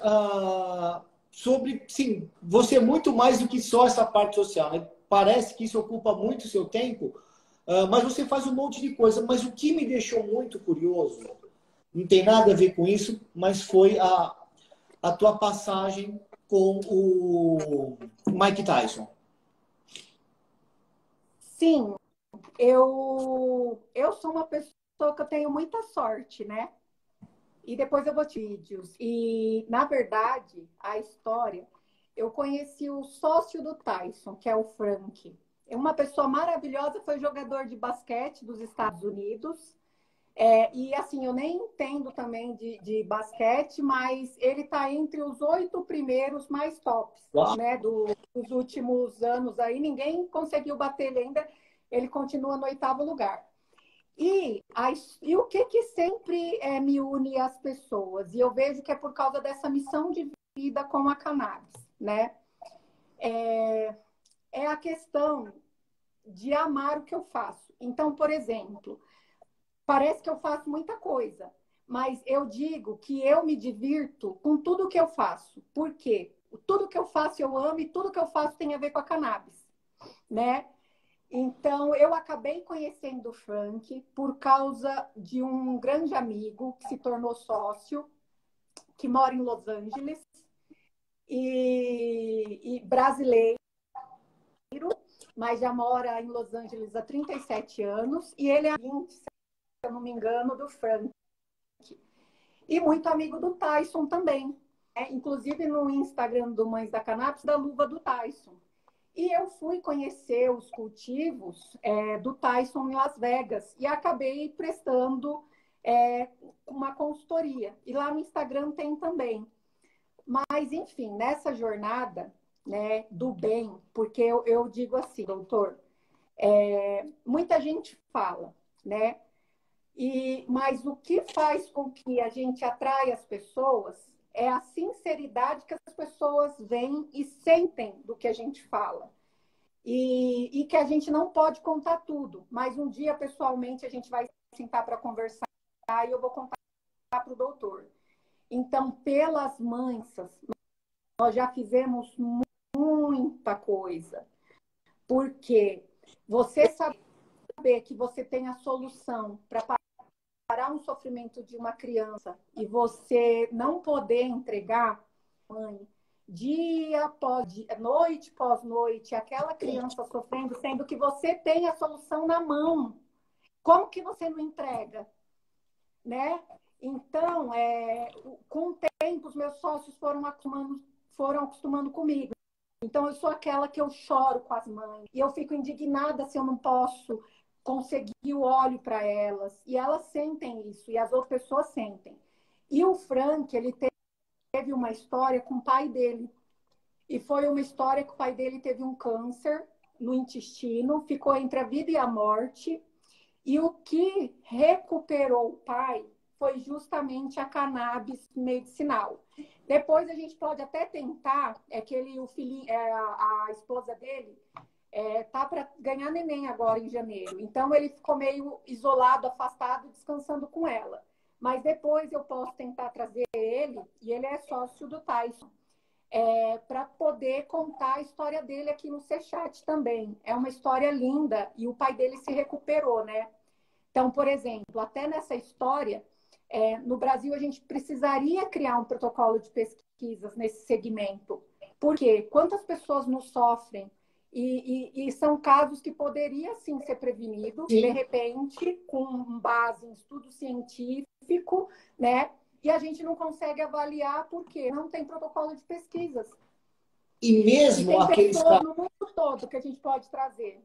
sobre, sim, você é muito mais do que só essa parte social. Né? parece que isso ocupa muito o seu tempo, mas você faz um monte de coisa. Mas o que me deixou muito curioso, não tem nada a ver com isso, mas foi a tua passagem com o Mike Tyson. Sim, eu sou uma pessoa que eu tenho muita sorte, né? E depois eu vou te vídeos. E, na verdade, a história, eu conheci o sócio do Tyson, que é o Frank. É uma pessoa maravilhosa, foi jogador de basquete dos Estados Unidos. E assim, eu nem entendo também de basquete, mas ele está entre os 8 primeiros mais tops, Uau. né, dos últimos anos aí. Ninguém conseguiu bater ele ainda, ele continua no 8º lugar. E o que sempre me une às pessoas? E eu vejo que é por causa dessa missão de vida com a cannabis, né? É a questão de amar o que eu faço. Então, por exemplo, parece que eu faço muita coisa, mas eu digo que eu me divirto com tudo que eu faço. Por quê? Tudo que eu faço eu amo e tudo que eu faço tem a ver com a cannabis, né? Então, eu acabei conhecendo o Frank por causa de um grande amigo que se tornou sócio, que mora em Los Angeles, e brasileiro, mas já mora em Los Angeles há 37 anos, e ele é amigo, se eu não me engano, do Frank. E muito amigo do Tyson também. Inclusive no Instagram do Mães da Cannabis, da luva do Tyson. E eu fui conhecer os cultivos do Tyson em Las Vegas e acabei prestando uma consultoria. E lá no Instagram tem também. Mas, enfim, nessa jornada, né, do bem, porque eu digo assim, doutor, muita gente fala, né? Mas o que faz com que a gente atrai as pessoas é a sinceridade que as pessoas veem e sentem do que a gente fala. E que a gente não pode contar tudo, mas um dia, pessoalmente, a gente vai sentar para conversar e eu vou contar para o doutor. Então, pelas mansas, nós já fizemos muita coisa. Porque você saber que você tem a solução para parar um sofrimento de uma criança e você não poder entregar, mãe, dia após dia, noite após noite, aquela criança sofrendo, sendo que você tem a solução na mão. Como que você não entrega? Né? Então, com o tempo, os meus sócios foram acostumando comigo. Então, eu sou aquela que eu choro com as mães. E eu fico indignada se eu não posso conseguir o óleo para elas. E elas sentem isso. E as outras pessoas sentem. E o Frank, ele teve uma história com o pai dele. E foi uma história que o pai dele teve um câncer no intestino. Ficou entre a vida e a morte. E o que recuperou o pai foi justamente a cannabis medicinal. Depois a gente pode até tentar, o filhinho, a esposa dele tá para ganhar neném agora em janeiro. Então ele ficou meio isolado, afastado, descansando com ela. Mas depois eu posso tentar trazer ele, e ele é sócio do Tyson, para poder contar a história dele aqui no C-Chat também. É uma história linda e o pai dele se recuperou, né? Então, por exemplo, até nessa história, no Brasil a gente precisaria criar um protocolo de pesquisas nesse segmento. Por quê? Quantas pessoas não sofrem? E são casos que poderiam, sim, ser prevenidos, de repente, com base em estudo científico, né? E a gente não consegue avaliar porque não tem protocolo de pesquisas. E mesmo tem aqueles pessoas no mundo todo que a gente pode trazer.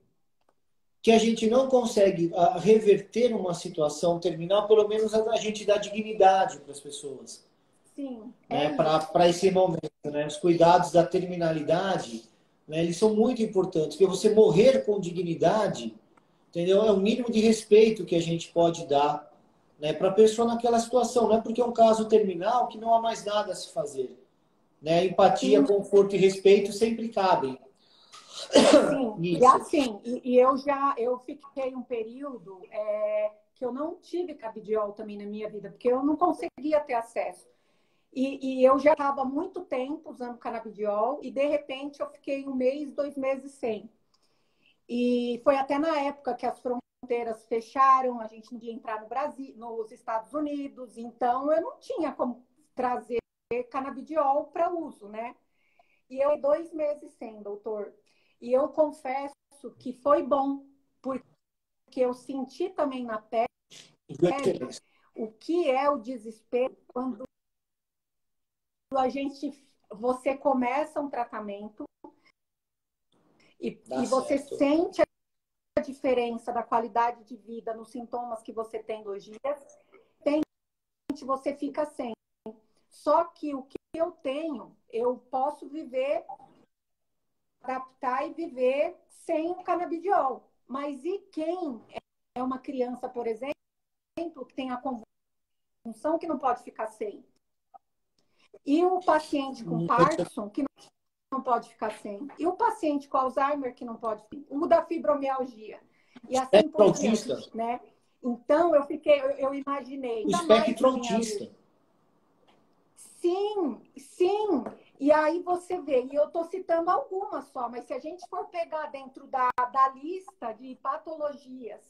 Que a gente não consegue reverter uma situação terminal, pelo menos a gente dá dignidade para as pessoas. Sim, né? Para esse momento. Né? Os cuidados da terminalidade, né? Eles são muito importantes, porque você morrer com dignidade, entendeu? É o mínimo de respeito que a gente pode dar, né, para a pessoa naquela situação. Não é porque é um caso terminal que não há mais nada a se fazer. Né? Empatia, sim, conforto e respeito sempre cabem. Sim, e assim, eu fiquei um período que eu não tive canabidiol também na minha vida, porque eu não conseguia ter acesso. E eu já estava há muito tempo usando canabidiol e de repente eu fiquei 1 mês, 2 meses sem. E foi até na época que as fronteiras fecharam, a gente não podia entrar no Brasil, nos Estados Unidos, então eu não tinha como trazer canabidiol para uso, né? E eu 2 meses sem, doutor. E eu confesso que foi bom, porque eu senti também na pele o que é o desespero quando você começa um tratamento e você sente a diferença da qualidade de vida nos sintomas que você tem hoje. Você fica sem. Só que o que eu tenho, eu posso viver, adaptar e viver sem o canabidiol. Mas e quem é uma criança, por exemplo, que tem a convulsão que não pode ficar sem? E o paciente com Parkinson, que não pode ficar sem? E o paciente com Alzheimer, que não pode ficar? O da fibromialgia. E assim por diante, né? Então, eu imaginei. O espectro autista. Sim, sim. E aí você vê, e eu estou citando algumas só, mas se a gente for pegar dentro da lista de patologias,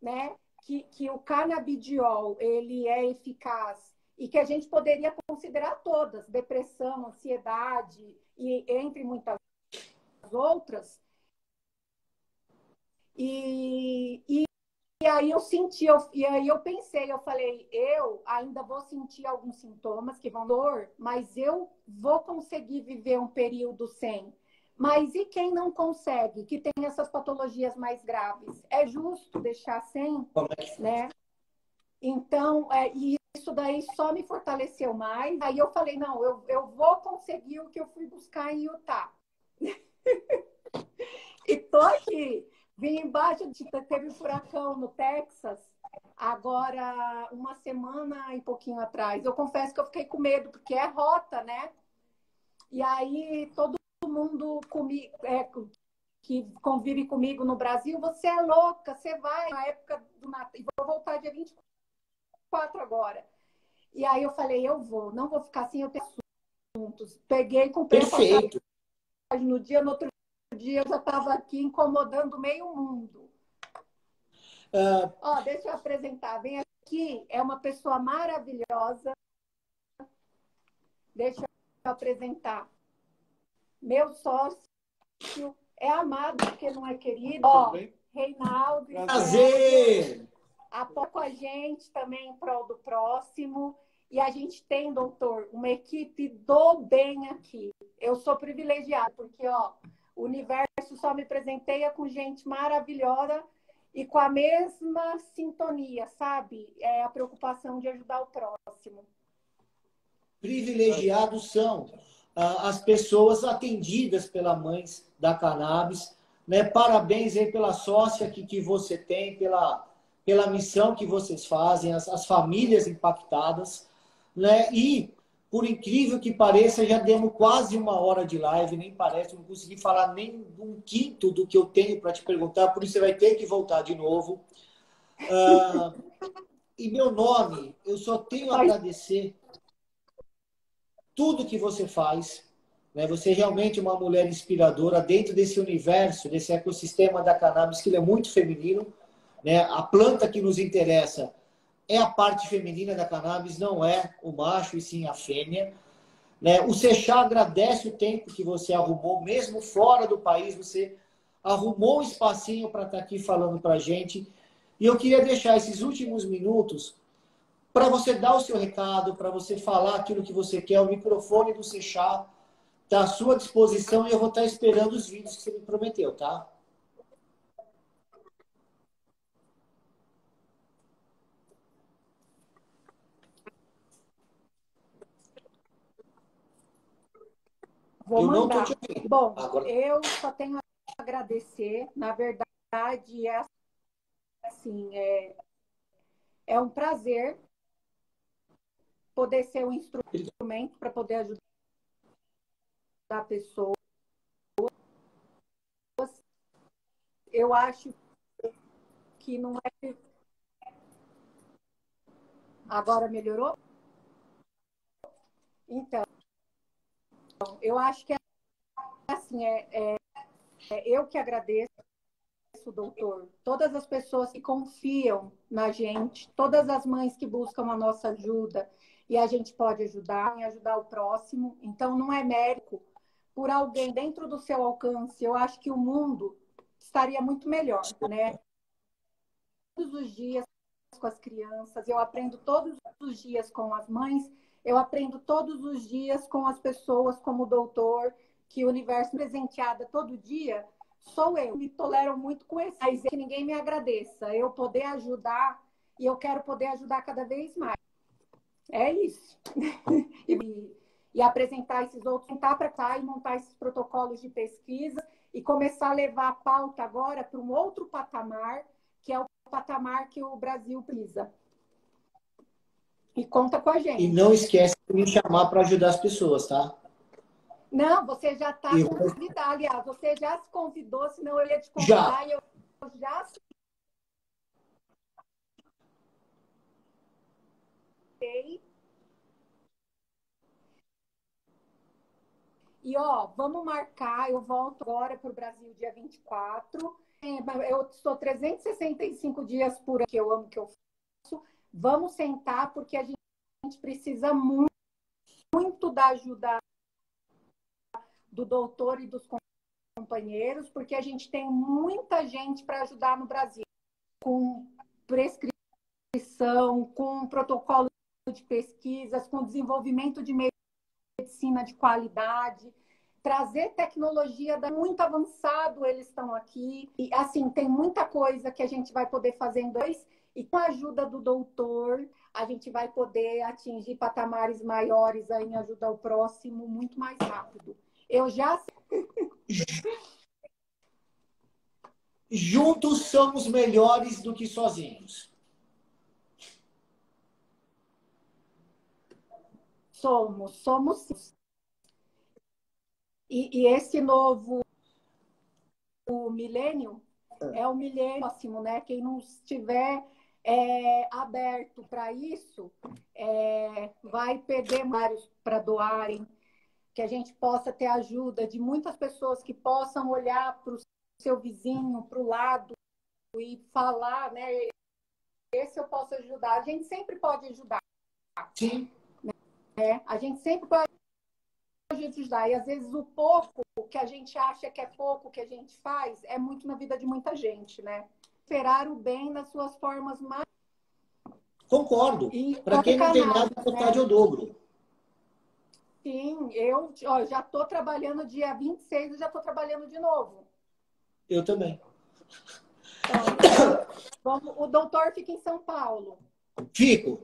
né, que o canabidiol ele é eficaz e que a gente poderia considerar todas, depressão, ansiedade e entre muitas outras, e aí eu senti, e aí eu pensei, eu falei, eu ainda vou sentir alguns sintomas que vão dor, mas eu vou conseguir viver um período sem. Mas e quem não consegue, que tem essas patologias mais graves? É justo deixar sem, né? Então, e isso daí só me fortaleceu mais. Aí eu falei, não, eu vou conseguir o que eu fui buscar em Utah. E tô aqui. Vim embaixo, teve um furacão no Texas, agora uma semana e pouquinho atrás. Eu confesso que eu fiquei com medo, porque é rota, né? E aí todo mundo que convive comigo no Brasil, você é louca, você vai na época do Natal, e vou voltar dia 24 agora. E aí eu falei, eu vou, não vou ficar assim, eu tenho assuntos. Peguei, comprei a passagem no dia, no outro dia eu já estava aqui incomodando meio mundo. Deixa eu apresentar. Vem aqui, é uma pessoa maravilhosa. Deixa eu apresentar. Meu sócio é amado porque não é querido. Reinaldo. Prazer! Apoia com a gente também em prol do próximo. E a gente tem, doutor, uma equipe do bem aqui. Eu sou privilegiada, porque o universo só me presenteia com gente maravilhosa e com a mesma sintonia, sabe? É a preocupação de ajudar o próximo. Privilegiados são as pessoas atendidas pela Mães da Cannabis. Né? Parabéns aí pela sócia que você tem, pela missão que vocês fazem, as famílias impactadas. Né? E, por incrível que pareça, já demos quase 1 hora de live, nem parece, não consegui falar nem um quinto do que eu tenho para te perguntar, por isso você vai ter que voltar de novo. Em meu nome, eu só tenho a agradecer tudo que você faz. Né? Você é realmente uma mulher inspiradora dentro desse universo, desse ecossistema da cannabis, que ele é muito feminino. Né? A planta que nos interessa é a parte feminina da cannabis, não é o macho, e sim a fêmea. Né? O Sechá agradece o tempo que você arrumou, mesmo fora do país, você arrumou um espacinho para estar aqui falando para a gente. E eu queria deixar esses últimos minutos para você dar o seu recado, para você falar aquilo que você quer. O microfone do Sechá está à sua disposição e eu vou estar esperando os vídeos que você me prometeu, tá? Vou mandar. Bom, agora eu só tenho a agradecer. Na verdade, assim, é um prazer poder ser um instrumento para poder ajudar a pessoa. Eu acho que não é. Agora melhorou? Então, eu acho que assim, eu que agradeço agradeço, doutor. Todas as pessoas que confiam na gente, todas as mães que buscam a nossa ajuda e a gente pode ajudar e ajudar o próximo. Então, não é mérito por alguém dentro do seu alcance. Eu acho que o mundo estaria muito melhor, né? Todos os dias com as crianças, eu aprendo todos os dias com as mães, eu aprendo todos os dias com as pessoas como o doutor, que o universo presenteada todo dia sou eu. Me tolero muito com esse, mas que ninguém me agradeça. Eu poder ajudar e eu quero poder ajudar cada vez mais. É isso. E apresentar esses outros, montar para cá e montar esses protocolos de pesquisa e começar a levar a pauta agora para um outro patamar, que é o patamar que o Brasil precisa. E conta com a gente. E não esquece de me chamar para ajudar as pessoas, tá? Não, você já está convidado. Aliás, você já se convidou, senão eu ia te Já. convidar e eu já sei. E, ó, vamos marcar, eu volto agora para o Brasil dia 24. Eu estou 365 dias por ano, que eu amo que eu faço. Vamos sentar, porque a gente precisa muito, muito da ajuda do doutor e dos companheiros, porque a gente tem muita gente para ajudar no Brasil, com prescrição, com protocolo de pesquisas, com desenvolvimento de medicina de qualidade, trazer tecnologia muito avançado, eles estão aqui. E, assim, tem muita coisa que a gente vai poder fazer em dois, e com a ajuda do doutor, a gente vai poder atingir patamares maiores aí em ajudar o próximo muito mais rápido. Eu já Juntos somos melhores do que sozinhos. somos. E esse novo milênio é o milênio próximo, né? Quem não estiver aberto para isso vai perder vários para doarem, que a gente possa ter ajuda de muitas pessoas que possam olhar para o seu vizinho, para o lado e falar, né? Esse eu posso ajudar. A gente sempre pode ajudar. Sim. Né? A gente sempre pode ajudar. E às vezes o pouco que a gente acha que é pouco que a gente faz é muito na vida de muita gente, né? Esperar o bem nas suas formas mais. Concordo. E Para quem não tem nada, canais, vontade né? ao dobro. Sim, eu já estou trabalhando dia 26 e já estou trabalhando de novo. Eu também. Então, o doutor fica em São Paulo. Fico.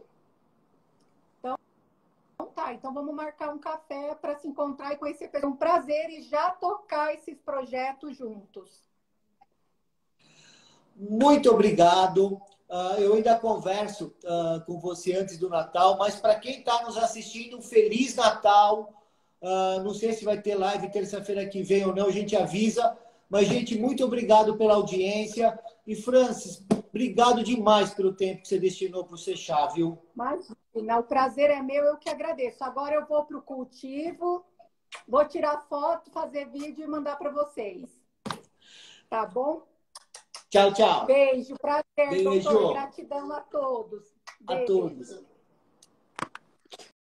Então tá, então vamos marcar um café para se encontrar e conhecer. É um prazer e já tocar esses projetos juntos. Muito obrigado. Eu ainda converso com você antes do Natal, mas para quem está nos assistindo, um Feliz Natal. Não sei se vai ter live terça-feira que vem ou não, a gente avisa. Mas, gente, muito obrigado pela audiência. E, Francis, obrigado demais pelo tempo que você destinou para o Seixá, viu? Imagina, o prazer é meu, eu que agradeço. Agora eu vou para o cultivo, vou tirar foto, fazer vídeo e mandar para vocês. Tá bom? Tchau, tchau. Beijo, prazer, Beijo. doutor. Gratidão a todos. A Beijo. todos.